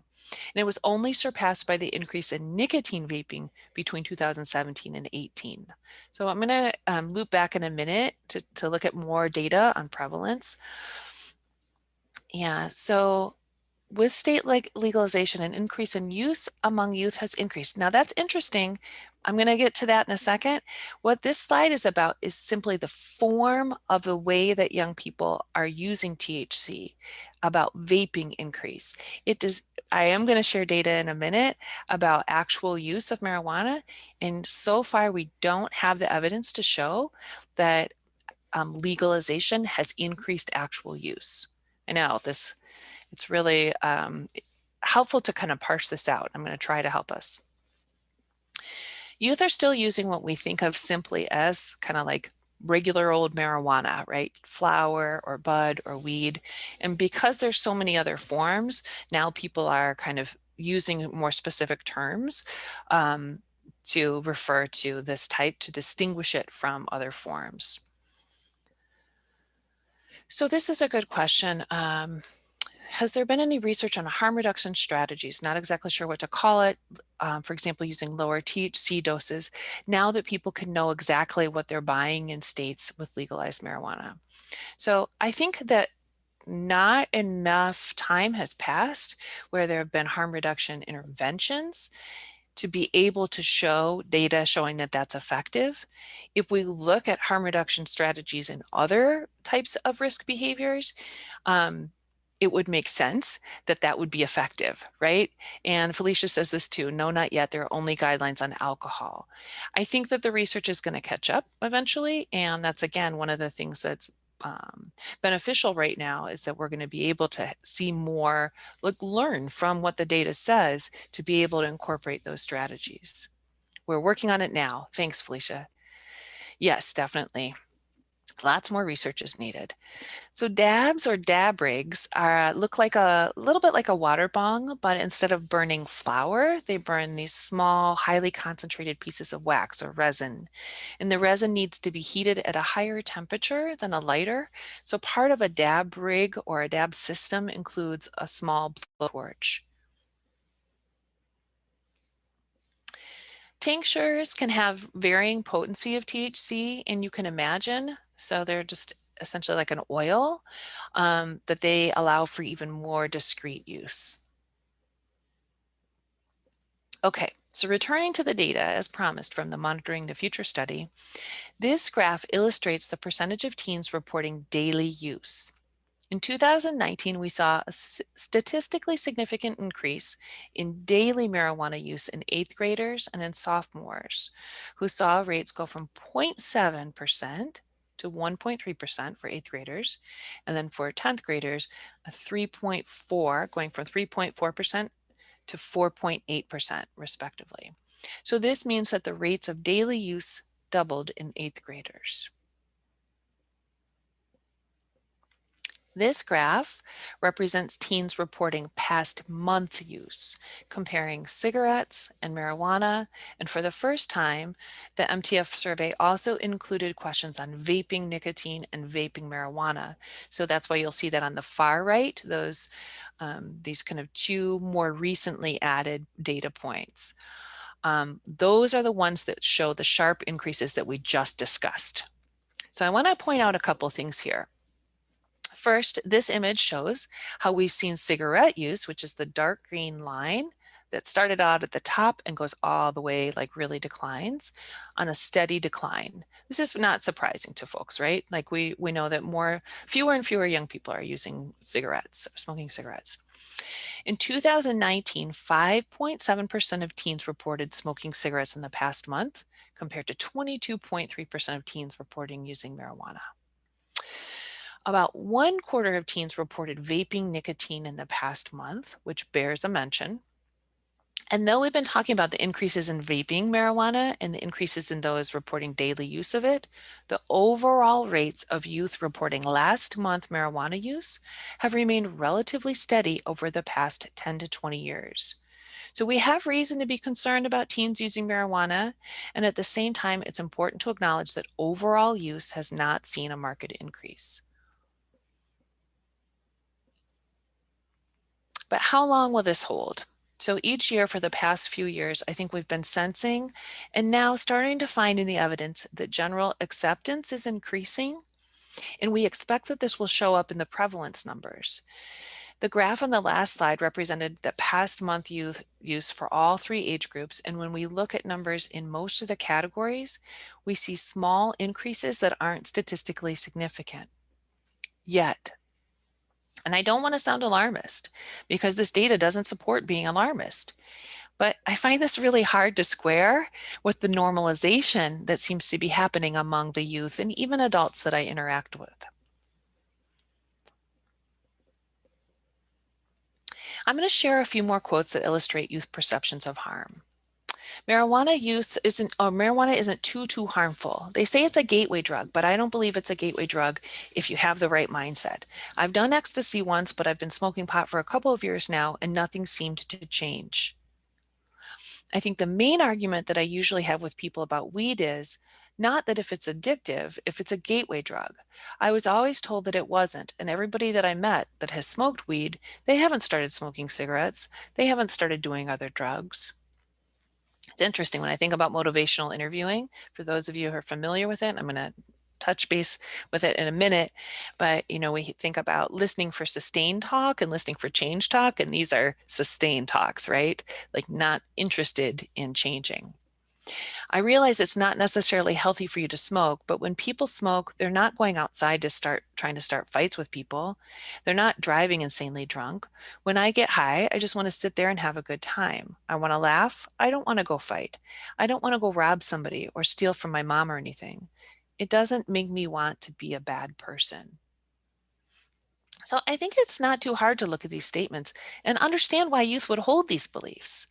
And it was only surpassed by the increase in nicotine vaping between 2017 and 18. So I'm going to loop back in a minute to look at more data on prevalence. Yeah, so with state legalization, an increase in use among youth has increased. Now that's interesting. I'm going to get to that in a second. What this slide is about is simply the form of the way that young people are using THC, about vaping increase. I am going to share data in a minute about actual use of marijuana. And so far, we don't have the evidence to show that legalization has increased actual use. I know it's really helpful to kind of parse this out. I'm going to try to help us. Youth are still using what we think of simply as kind of like regular old marijuana, right? Flower or bud or weed. And because there's so many other forms, now people are kind of using more specific terms to refer to this type to distinguish it from other forms. So this is a good question. Has there been any research on harm reduction strategies? Not exactly sure what to call it. For example, using lower THC doses, now that people can know exactly what they're buying in states with legalized marijuana. So I think that not enough time has passed where there have been harm reduction interventions to be able to show data showing that that's effective. If we look at harm reduction strategies in other types of risk behaviors, it would make sense that that would be effective, right? And Felicia says this too, no, not yet. There are only guidelines on alcohol. I think that the research is going to catch up eventually. And that's, again, one of the things that's beneficial right now is that we're going to be able to see more, learn from what the data says to be able to incorporate those strategies. We're working on it now. Thanks, Felicia. Yes, definitely. Lots more research is needed. So dabs or dab rigs look like a little bit like a water bong, but instead of burning flour, they burn these small, highly concentrated pieces of wax or resin. And the resin needs to be heated at a higher temperature than a lighter. So part of a dab rig or a dab system includes a small blowtorch. Tinctures can have varying potency of THC, and you can imagine, so they're just essentially like an oil, that they allow for even more discrete use. Okay, so returning to the data as promised from the Monitoring the Future study, this graph illustrates the percentage of teens reporting daily use. In 2019, we saw a statistically significant increase in daily marijuana use in 8th graders and in sophomores, who saw rates go from 0.7% to 1.3% for 8th graders, and then for 10th graders, a 3.4, going from 3.4% to 4.8% respectively. So this means that the rates of daily use doubled in 8th graders. This graph represents teens reporting past month use, comparing cigarettes and marijuana. And for the first time, the MTF survey also included questions on vaping nicotine and vaping marijuana. So that's why you'll see that on the far right, these kind of two more recently added data points. Those are the ones that show the sharp increases that we just discussed. So I want to point out a couple things here. First, this image shows how we've seen cigarette use, which is the dark green line that started out at the top and goes all the way, like really declines on a steady decline. This is not surprising to folks, right? Like we know that fewer and fewer young people are using cigarettes, smoking cigarettes. In 2019, 5.7% of teens reported smoking cigarettes in the past month, compared to 22.3% of teens reporting using marijuana. About 1/4 of teens reported vaping nicotine in the past month, which bears a mention. And though we've been talking about the increases in vaping marijuana and the increases in those reporting daily use of it, the overall rates of youth reporting last month marijuana use have remained relatively steady over the past 10 to 20 years. So we have reason to be concerned about teens using marijuana, and at the same time, it's important to acknowledge that overall use has not seen a marked increase. But how long will this hold? So each year for the past few years, I think we've been sensing and now starting to find in the evidence that general acceptance is increasing. And we expect that this will show up in the prevalence numbers. The graph on the last slide represented the past month use for all 3 age groups. And when we look at numbers in most of the categories, we see small increases that aren't statistically significant yet. And I don't want to sound alarmist because this data doesn't support being alarmist. But I find this really hard to square with the normalization that seems to be happening among the youth and even adults that I interact with. I'm going to share a few more quotes that illustrate youth perceptions of harm. Marijuana isn't too harmful. They say it's a gateway drug, but I don't believe it's a gateway drug if you have the right mindset. I've done ecstasy once, but I've been smoking pot for a couple of years now and nothing seemed to change. I think the main argument that I usually have with people about weed is not that if it's addictive, if it's a gateway drug. I was always told that it wasn't, and everybody that I met that has smoked weed, they haven't started smoking cigarettes, they haven't started doing other drugs. It's interesting when I think about motivational interviewing, for those of you who are familiar with it, I'm going to touch base with it in a minute, but we think about listening for sustained talk and listening for change talk, and these are sustained talks, right? Like not interested in changing. I realize it's not necessarily healthy for you to smoke, but when people smoke, they're not going outside to trying to start fights with people. They're not driving insanely drunk. When I get high, I just want to sit there and have a good time. I want to laugh. I don't want to go fight. I don't want to go rob somebody or steal from my mom or anything. It doesn't make me want to be a bad person. So I think it's not too hard to look at these statements and understand why youth would hold these beliefs.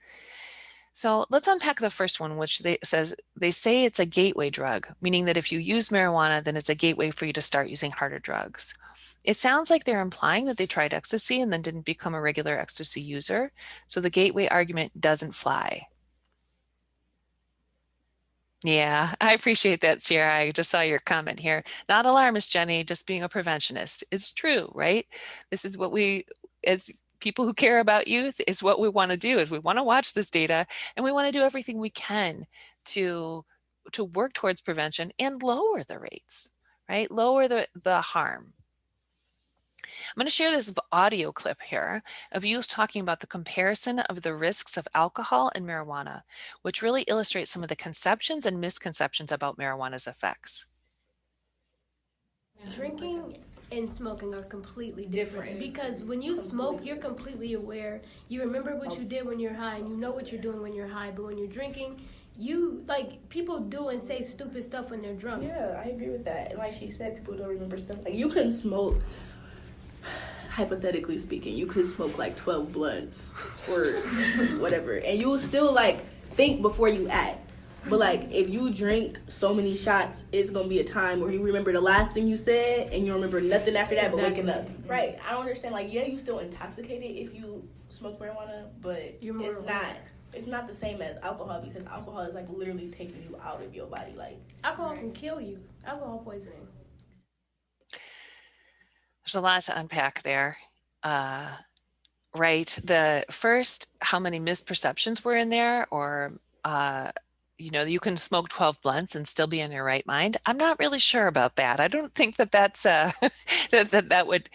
So let's unpack the first one, which they say it's a gateway drug, meaning that if you use marijuana, then it's a gateway for you to start using harder drugs. It sounds like they're implying that they tried ecstasy and then didn't become a regular ecstasy user. So the gateway argument doesn't fly. Yeah, I appreciate that, Sierra. I just saw your comment here. Not alarmist, Jenny, just being a preventionist. It's true, right? This is what we, as people who care about youth, is what we want to do, is we want to watch this data and we want to do everything we can to work towards prevention and lower the rates, right? Lower the harm. I'm going to share this audio clip here of youth talking about the comparison of the risks of alcohol and marijuana, which really illustrates some of the conceptions and misconceptions about marijuana's effects. Drinking and smoking are completely different because when you smoke, you're completely aware. You remember what you did when you're high and you know what you're doing when you're high. But when you're drinking, people do and say stupid stuff when they're drunk. Yeah, I agree with that. And like she said, people don't remember stuff. Like you can smoke, hypothetically speaking, you could smoke like 12 blunts or whatever, and you will still like think before you act. But like if you drink so many shots, it's gonna be a time where you remember the last thing you said and you don't remember nothing after that. Exactly. But waking up. Right. I don't understand. Like, yeah, you still intoxicated if you smoke marijuana, but it's not the same as alcohol because alcohol is like literally taking you out of your body. Like alcohol can kill you. Alcohol poisoning. There's a lot to unpack there. Right. The first, how many misperceptions were in there, or you can smoke 12 blunts and still be in your right mind. I'm not really sure about that. I don't think that that's that would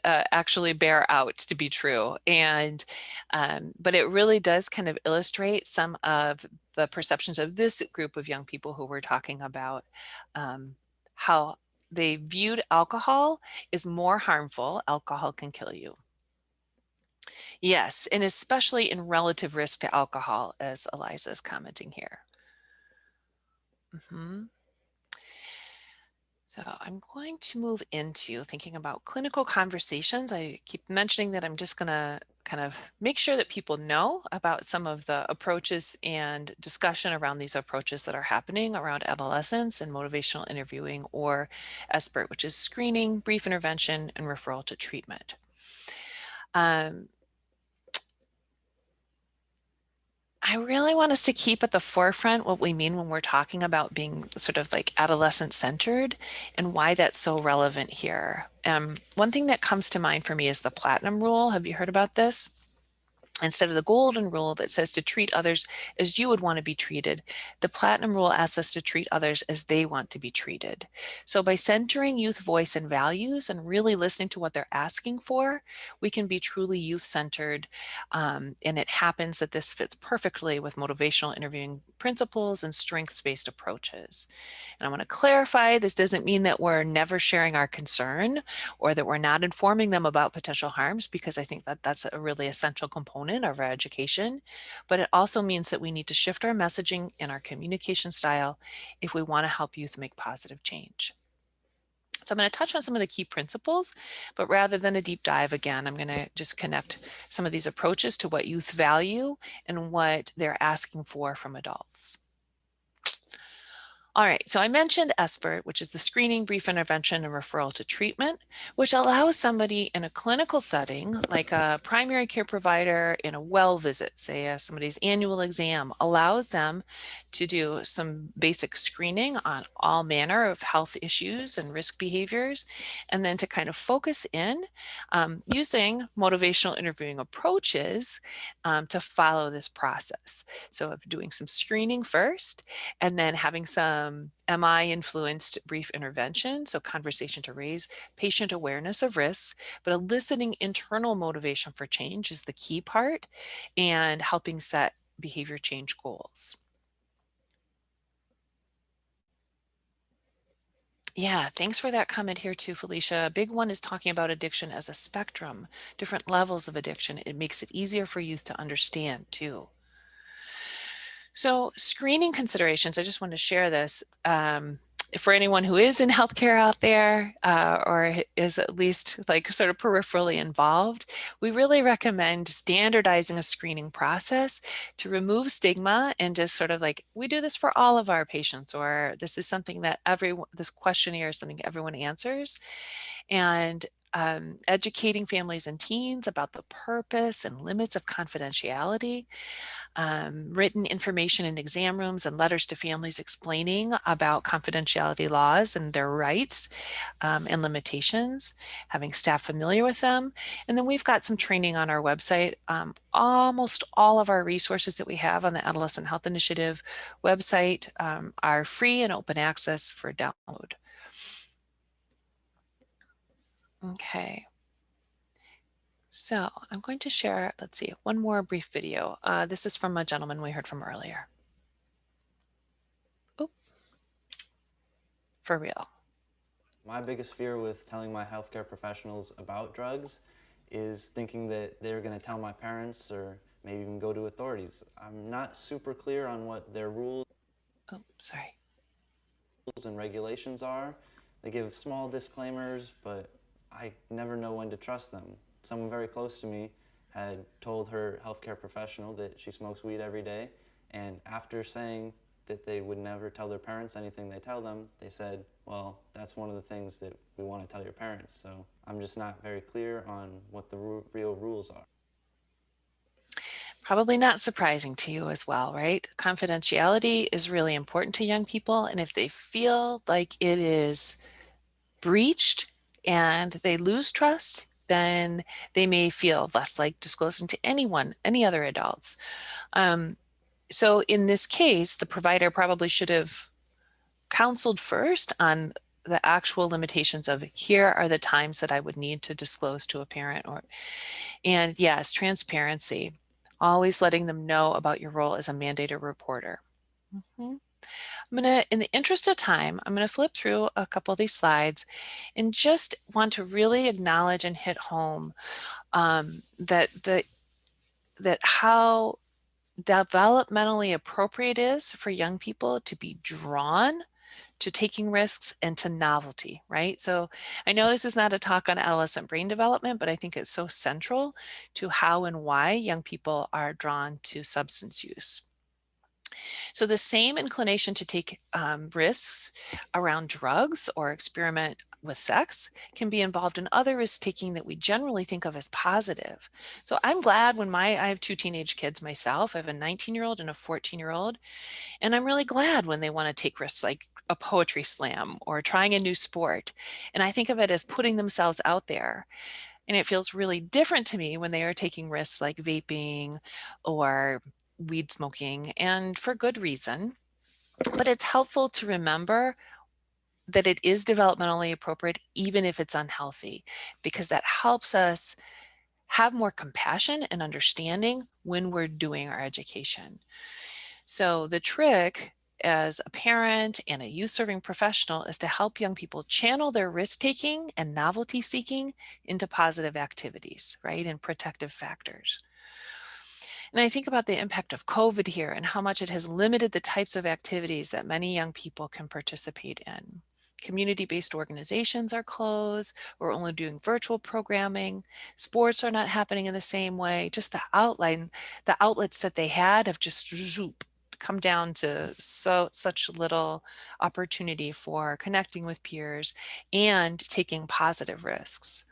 actually bear out to be true. And but it really does kind of illustrate some of the perceptions of this group of young people who we're talking about, how they viewed alcohol is more harmful. Alcohol can kill you. Yes, and especially in relative risk to alcohol, as Eliza is commenting here. So I'm going to move into thinking about clinical conversations. I keep mentioning that I'm just going to kind of make sure that people know about some of the approaches and discussion around these approaches that are happening around adolescents and motivational interviewing, or SBIRT, which is screening, brief intervention, and referral to treatment. I really want us to keep at the forefront what we mean when we're talking about being sort of like adolescent centered and why that's so relevant here. One thing that comes to mind for me is the platinum rule. Have you heard about this? Instead of the golden rule that says to treat others as you would want to be treated, the platinum rule asks us to treat others as they want to be treated. So by centering youth voice and values and really listening to what they're asking for, we can be truly youth-centered. And it happens that this fits perfectly with motivational interviewing principles and strengths-based approaches. And I want to clarify, this doesn't mean that we're never sharing our concern or that we're not informing them about potential harms, because I think that that's a really essential component of our education. But it also means that we need to shift our messaging and our communication style if we want to help youth make positive change. So I'm going to touch on some of the key principles, but rather than a deep dive again, I'm going to just connect some of these approaches to what youth value and what they're asking for from adults. All right, so I mentioned SBIRT, which is the screening, brief intervention, and referral to treatment, which allows somebody in a clinical setting, like a primary care provider in a well visit, say somebody's annual exam, allows them to do some basic screening on all manner of health issues and risk behaviors, and then to kind of focus in using motivational interviewing approaches to follow this process. So of doing some screening first, and then having some MI influenced brief intervention, so conversation to raise patient awareness of risks, but eliciting internal motivation for change is the key part, and helping set behavior change goals. Yeah, thanks for that comment here too, Felicia. A big one is talking about addiction as a spectrum, different levels of addiction. It makes it easier for youth to understand too. So screening considerations, I just want to share this. For anyone who is in healthcare out there or is at least like sort of peripherally involved, we really recommend standardizing a screening process to remove stigma and just sort of like, we do this for all of our patients, or this is something that this questionnaire is something everyone answers. And educating families and teens about the purpose and limits of confidentiality, written information in exam rooms and letters to families explaining about confidentiality laws and their rights and limitations, having staff familiar with them. And then we've got some training on our website. Almost all of our resources that we have on the Adolescent Health Initiative website are free and open access for download. Okay. So I'm going to share, let's see, one more brief video. This is from a gentleman we heard from earlier. Oh, for real. My biggest fear with telling my healthcare professionals about drugs is thinking that they're going to tell my parents or maybe even go to authorities. I'm not super clear on what their rules and regulations are. They give small disclaimers, but I never know when to trust them. Someone very close to me had told her healthcare professional that she smokes weed every day, and after saying that they would never tell their parents anything they tell them, they said, well, that's one of the things that we want to tell your parents. So I'm just not very clear on what the real rules are. Probably not surprising to you as well, right? Confidentiality is really important to young people, and if they feel like it is breached and they lose trust, then they may feel less like disclosing to anyone, any other adults. So in this case, the provider probably should have counseled first on the actual limitations of, here are the times that I would need to disclose to a parent, and yes, transparency, always letting them know about your role as a mandated reporter. I'm gonna, in the interest of time, I'm gonna flip through a couple of these slides and just want to really acknowledge and hit home that how developmentally appropriate it is for young people to be drawn to taking risks and to novelty, right? So I know this is not a talk on adolescent brain development, but I think it's so central to how and why young people are drawn to substance use. So the same inclination to take risks around drugs or experiment with sex can be involved in other risk taking that we generally think of as positive. So I'm glad when I have two teenage kids myself. I have a 19-year-old and a 14-year-old, and I'm really glad when they want to take risks like a poetry slam or trying a new sport. And I think of it as putting themselves out there. And it feels really different to me when they are taking risks like vaping or weed smoking, and for good reason. But it's helpful to remember that it is developmentally appropriate, even if it's unhealthy, because that helps us have more compassion and understanding when we're doing our education. So the trick as a parent and a youth serving professional is to help young people channel their risk taking and novelty seeking into positive activities, right? And protective factors. And I think about the impact of COVID here and how much it has limited the types of activities that many young people can participate in. Community-based organizations are closed. We're only doing virtual programming. Sports are not happening in the same way. Just the outlets that they had have just come down to such little opportunity for connecting with peers and taking positive risks.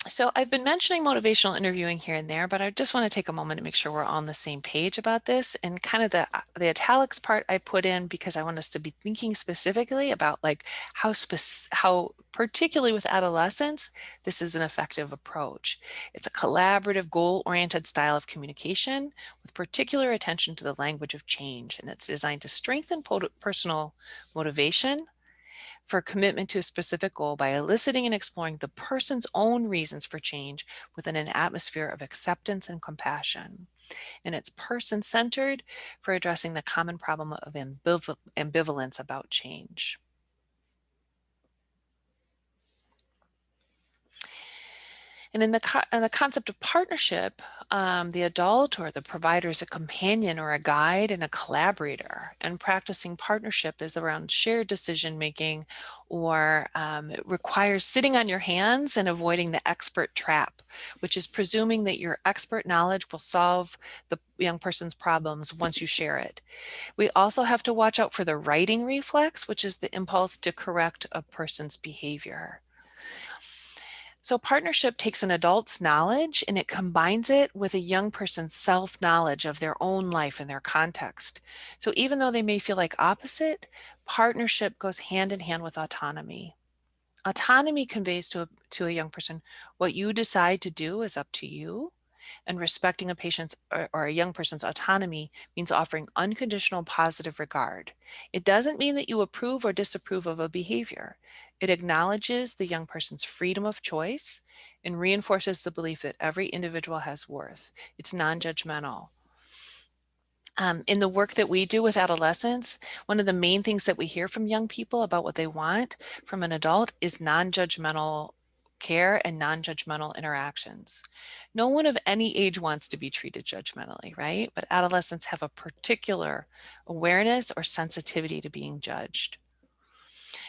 So I've been mentioning motivational interviewing here and there, but I just want to take a moment to make sure we're on the same page about this. And kind of the italics part I put in because I want us to be thinking specifically about like how particularly with adolescents, this is an effective approach. It's a collaborative, goal-oriented style of communication with particular attention to the language of change, and it's designed to strengthen personal motivation for commitment to a specific goal by eliciting and exploring the person's own reasons for change within an atmosphere of acceptance and compassion. And it's person-centered for addressing the common problem of ambivalence about change. And in the concept of partnership, the adult or the provider is a companion or a guide and a collaborator. And practicing partnership is around shared decision making, or it requires sitting on your hands and avoiding the expert trap, which is presuming that your expert knowledge will solve the young person's problems once you share it. We also have to watch out for the righting reflex, which is the impulse to correct a person's behavior. So partnership takes an adult's knowledge and it combines it with a young person's self-knowledge of their own life and their context. So even though they may feel like opposite, partnership goes hand in hand with autonomy. Autonomy conveys to a young person, what you decide to do is up to you. And respecting a patient's or a young person's autonomy means offering unconditional positive regard. It doesn't mean that you approve or disapprove of a behavior. It acknowledges the young person's freedom of choice and reinforces the belief that every individual has worth. It's non-judgmental. In the work that we do with adolescents, one of the main things that we hear from young people about what they want from an adult is non-judgmental care and non-judgmental interactions. No one of any age wants to be treated judgmentally, right? But adolescents have a particular awareness or sensitivity to being judged.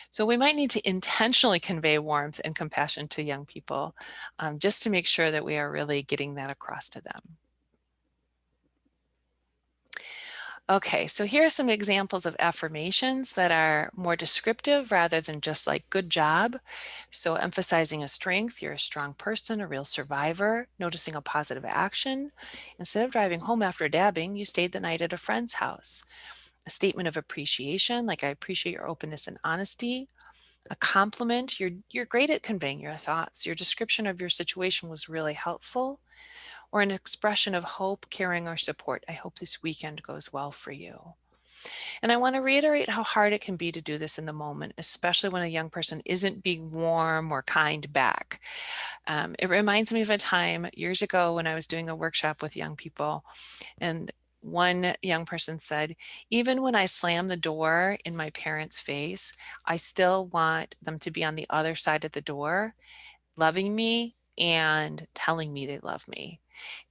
So we might need to intentionally convey warmth and compassion to young people just to make sure that we are really getting that across to them. Okay, so here are some examples of affirmations that are more descriptive rather than just like good job. So emphasizing a strength, you're a strong person, a real survivor, noticing a positive action. Instead of driving home after dabbing, you stayed the night at a friend's house. A statement of appreciation, like I appreciate your openness and honesty. A compliment, you're great at conveying your thoughts. Your description of your situation was really helpful. Or an expression of hope, caring, or support. I hope this weekend goes well for you. And I want to reiterate how hard it can be to do this in the moment, especially when a young person isn't being warm or kind back. It reminds me of a time years ago when I was doing a workshop with young people, and one young person said, even when I slam the door in my parents' face, I still want them to be on the other side of the door, loving me and telling me they love me.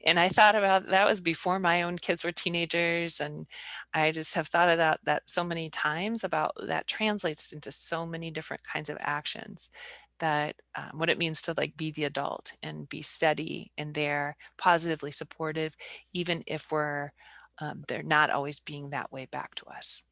And I thought about that was before my own kids were teenagers. And I just have thought of that so many times about that translates into so many different kinds of actions that what it means to like be the adult and be steady and there, positively supportive, even if they're not always being that way back to us.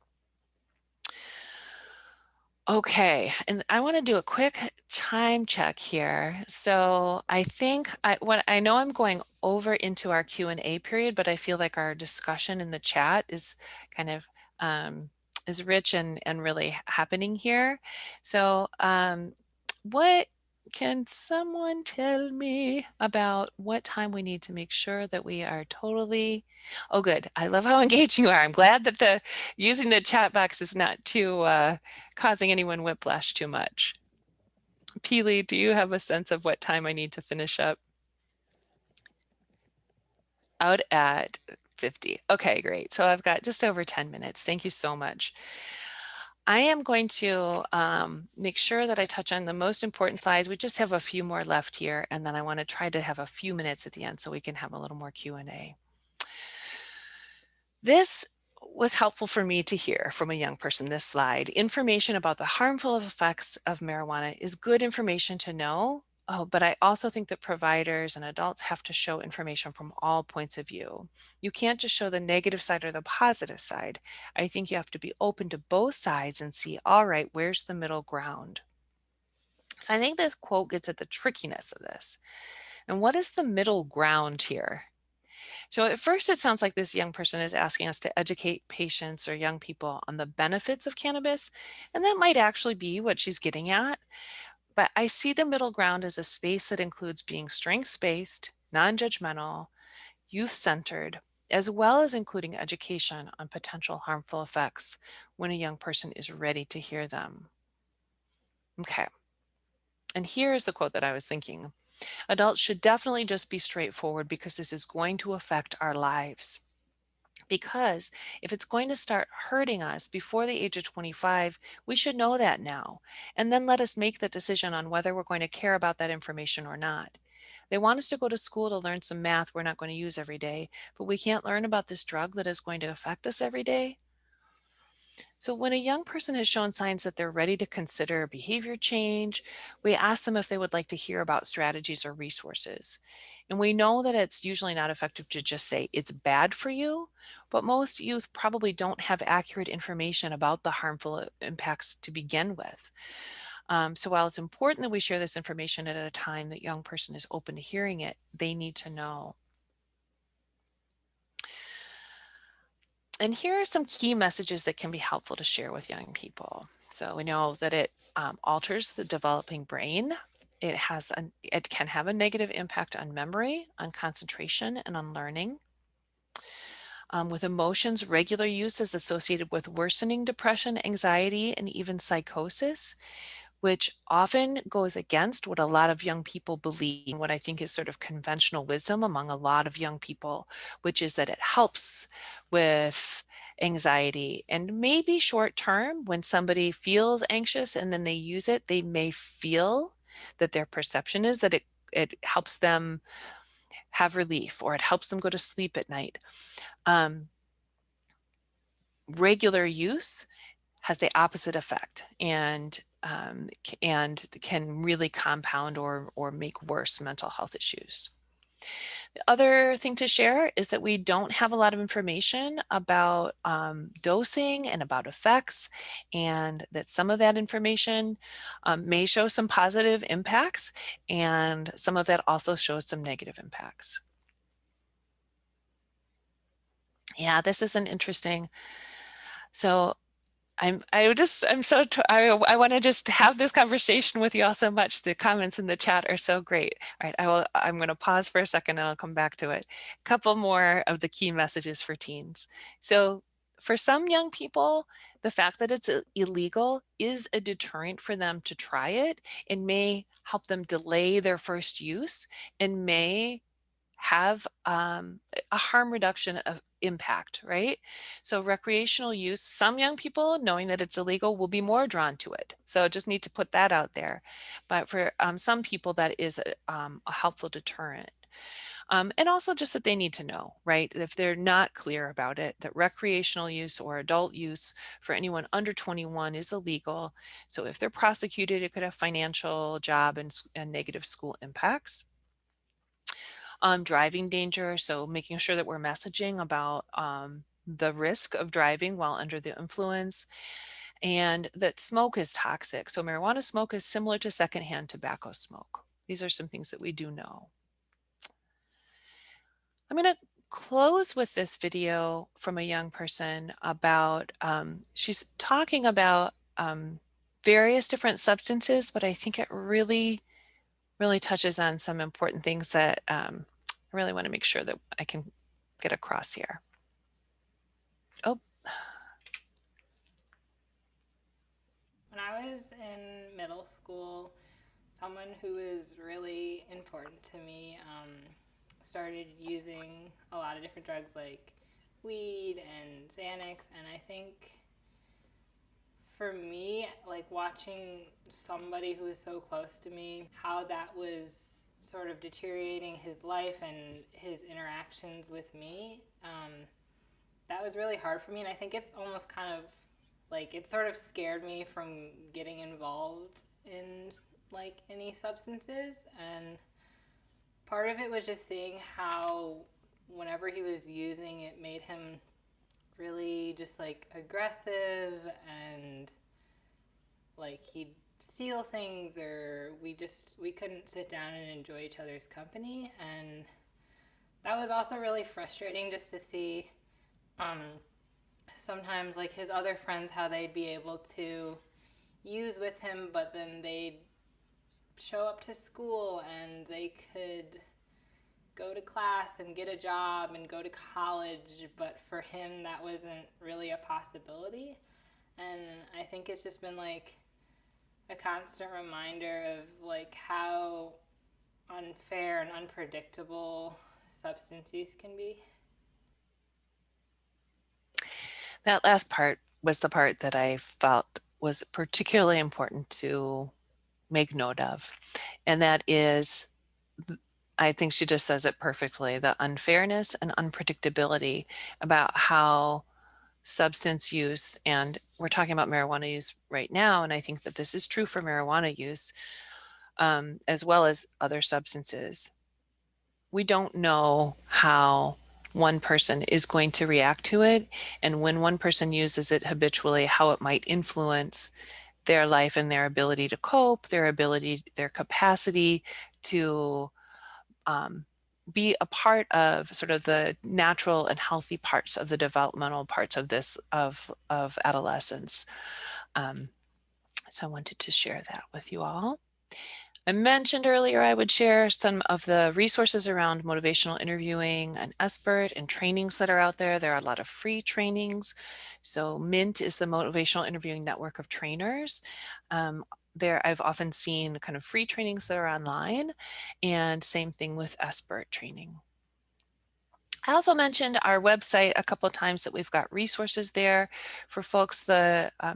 Okay, and I want to do a quick time check here. So I think what I know I'm going over into our Q&A period, but I feel like our discussion in the chat is kind of um, is rich and really happening here. So what can someone tell me about what time we need to make sure that we are totally, oh good. I love how engaging you are. I'm glad that the using the chat box is not too causing anyone whiplash too much. Peely, do you have a sense of what time I need to finish up? Out at 50. Okay, great. So I've got just over 10 minutes. Thank you so much. I am going to make sure that I touch on the most important slides. We just have a few more left here, and then I want to try to have a few minutes at the end so we can have a little more Q&A. This was helpful for me to hear from a young person, this slide. Information about the harmful effects of marijuana is good information to know. Oh, but I also think that providers and adults have to show information from all points of view. You can't just show the negative side or the positive side. I think you have to be open to both sides and see, all right, where's the middle ground? So I think this quote gets at the trickiness of this. And what is the middle ground here? So at first, it sounds like this young person is asking us to educate patients or young people on the benefits of cannabis, and that might actually be what she's getting at. But I see the middle ground as a space that includes being strengths-based, non-judgmental, youth-centered, as well as including education on potential harmful effects when a young person is ready to hear them. Okay, and here is the quote that I was thinking. Adults should definitely just be straightforward because this is going to affect our lives. Because if it's going to start hurting us before the age of 25, we should know that now. And then let us make the decision on whether we're going to care about that information or not. They want us to go to school to learn some math we're not going to use every day, but we can't learn about this drug that is going to affect us every day. So when a young person has shown signs that they're ready to consider behavior change, we ask them if they would like to hear about strategies or resources. And we know that it's usually not effective to just say it's bad for you, but most youth probably don't have accurate information about the harmful impacts to begin with. So while it's important that we share this information at a time that young person is open to hearing it, they need to know. And here are some key messages that can be helpful to share with young people. So we know that it alters the developing brain. It can have a negative impact on memory, on concentration, and on learning. With emotions, regular use is associated with worsening depression, anxiety, and even psychosis, which often goes against what a lot of young people believe, what I think is sort of conventional wisdom among a lot of young people, which is that it helps with anxiety. And maybe short term, when somebody feels anxious and then they use it, they may feel that their perception is that it helps them have relief or it helps them go to sleep at night. Regular use has the opposite effect and can really compound or make worse mental health issues. The other thing to share is that we don't have a lot of information about dosing and about effects, and that some of that information may show some positive impacts, and some of that also shows some negative impacts. Yeah, this is an interesting. So I want to just have this conversation with you all so much. The comments in the chat are so great. All right, I'm going to pause for a second and I'll come back to it. A couple more of the key messages for teens. So for some young people, the fact that it's illegal is a deterrent for them to try it and may help them delay their first use and may have a harm reduction of impact, right? So recreational use, some young people, knowing that it's illegal, will be more drawn to it. So just need to put that out there. But for some people, that is a helpful deterrent. And also just that they need to know, right? If they're not clear about it, that recreational use or adult use for anyone under 21 is illegal. So if they're prosecuted, it could have financial, job, and negative school impacts. Driving danger, so making sure that we're messaging about the risk of driving while under the influence. and that smoke is toxic. So marijuana smoke is similar to secondhand tobacco smoke. These are some things that we do know. I'm going to close with this video from a young person about, she's talking about various different substances, but I think it really touches on some important things that I really want to make sure that I can get across here. Oh. When I was in middle school, someone who was really important to me started using a lot of different drugs like weed and Xanax, and I think for me, like watching somebody who was so close to me, how that was sort of deteriorating his life and his interactions with me, that was really hard for me. And I think it's almost kind of like it sort of scared me from getting involved in like any substances. And part of it was just seeing how whenever he was using, it made him really just like aggressive, and like he'd steal things, or we couldn't sit down and enjoy each other's company. And that was also really frustrating just to see sometimes like his other friends, how they'd be able to use with him, but then they'd show up to school and they could go to class and get a job and go to college, but for him that wasn't really a possibility. And I think it's just been like a constant reminder of like how unfair and unpredictable substance use can be. That last part was the part that I felt was particularly important to make note of. And that is, I think she just says it perfectly, the unfairness and unpredictability about how substance use, and we're talking about marijuana use right now, and I think that this is true for marijuana use as well as other substances. We don't know how one person is going to react to it, and when one person uses it habitually, how it might influence their life and their ability to cope, their capacity to be a part of sort of the natural and healthy parts of the developmental parts of of adolescence. So I wanted to share that with you all. I mentioned earlier I would share some of the resources around motivational interviewing and SBIRT and trainings that are out there. There are a lot of free trainings. So MINT is the Motivational Interviewing Network of Trainers. There I've often seen kind of free trainings that are online, and same thing with SBIRT training. I also mentioned our website a couple of times, that we've got resources there for folks.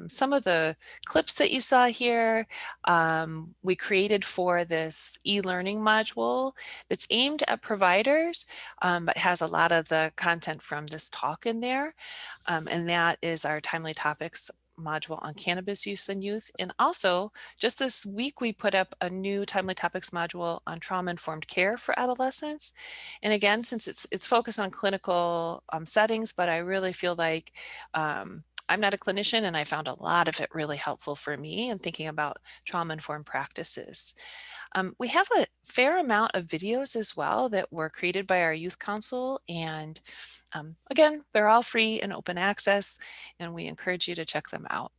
Some of the clips that you saw here, we created for this e-learning module that's aimed at providers, but has a lot of the content from this talk in there. And that is our Timely Topics module on cannabis use in youth. And also just this week, we put up a new Timely Topics module on trauma-informed care for adolescents. And again, since it's focused on clinical settings, but I really feel like I'm not a clinician, and I found a lot of it really helpful for me in thinking about trauma-informed practices. We have a fair amount of videos as well that were created by our youth council, and again, they're all free and open access, and we encourage you to check them out.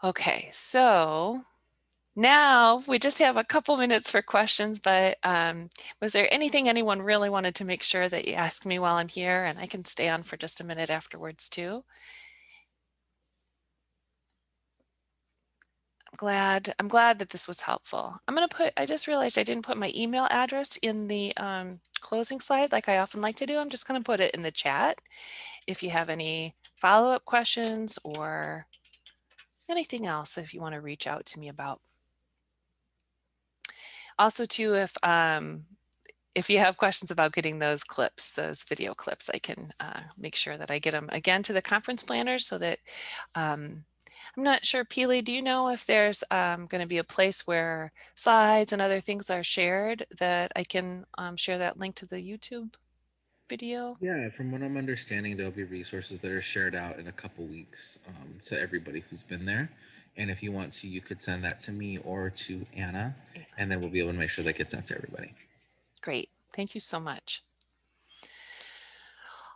Okay, so now we just have a couple minutes for questions, but was there anything anyone really wanted to make sure that you ask me while I'm here? And I can stay on for just a minute afterwards too. I'm glad that this was helpful. I just realized I didn't put my email address in the closing slide like I often like to do. I'm just going to put it in the chat if you have any follow-up questions or anything else if you want to reach out to me about. Also too, if you have questions about getting those clips, those video clips, I can make sure that I get them again to the conference planners, so that I'm not sure, Peely, do you know if there's going to be a place where slides and other things are shared that I can share that link to the YouTube video? Yeah, from what I'm understanding, there'll be resources that are shared out in a couple weeks to everybody who's been there. And if you want to, you could send that to me or to Anna, and then we'll be able to make sure that gets out to everybody. Great. Thank you so much.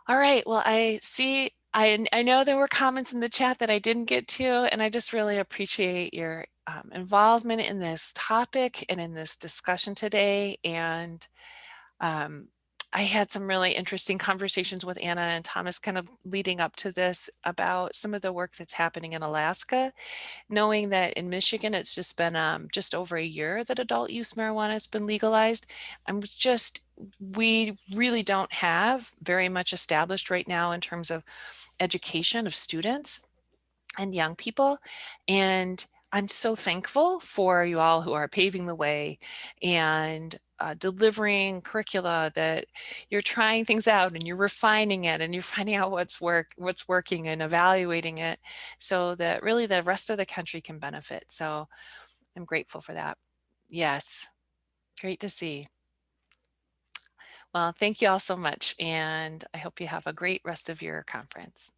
All right. Well, I see, I know there were comments in the chat that I didn't get to, and I just really appreciate your involvement in this topic and in this discussion today. And I had some really interesting conversations with Anna and Thomas kind of leading up to this about some of the work that's happening in Alaska, knowing that in Michigan, it's just been just over a year that adult use marijuana has been legalized. We really don't have very much established right now in terms of education of students and young people. And I'm so thankful for you all who are paving the way and delivering curricula that you're trying things out and you're refining it and you're finding out what's working and evaluating it so that really the rest of the country can benefit. So I'm grateful for that. Yes, great to see. Well, thank you all so much, and I hope you have a great rest of your conference.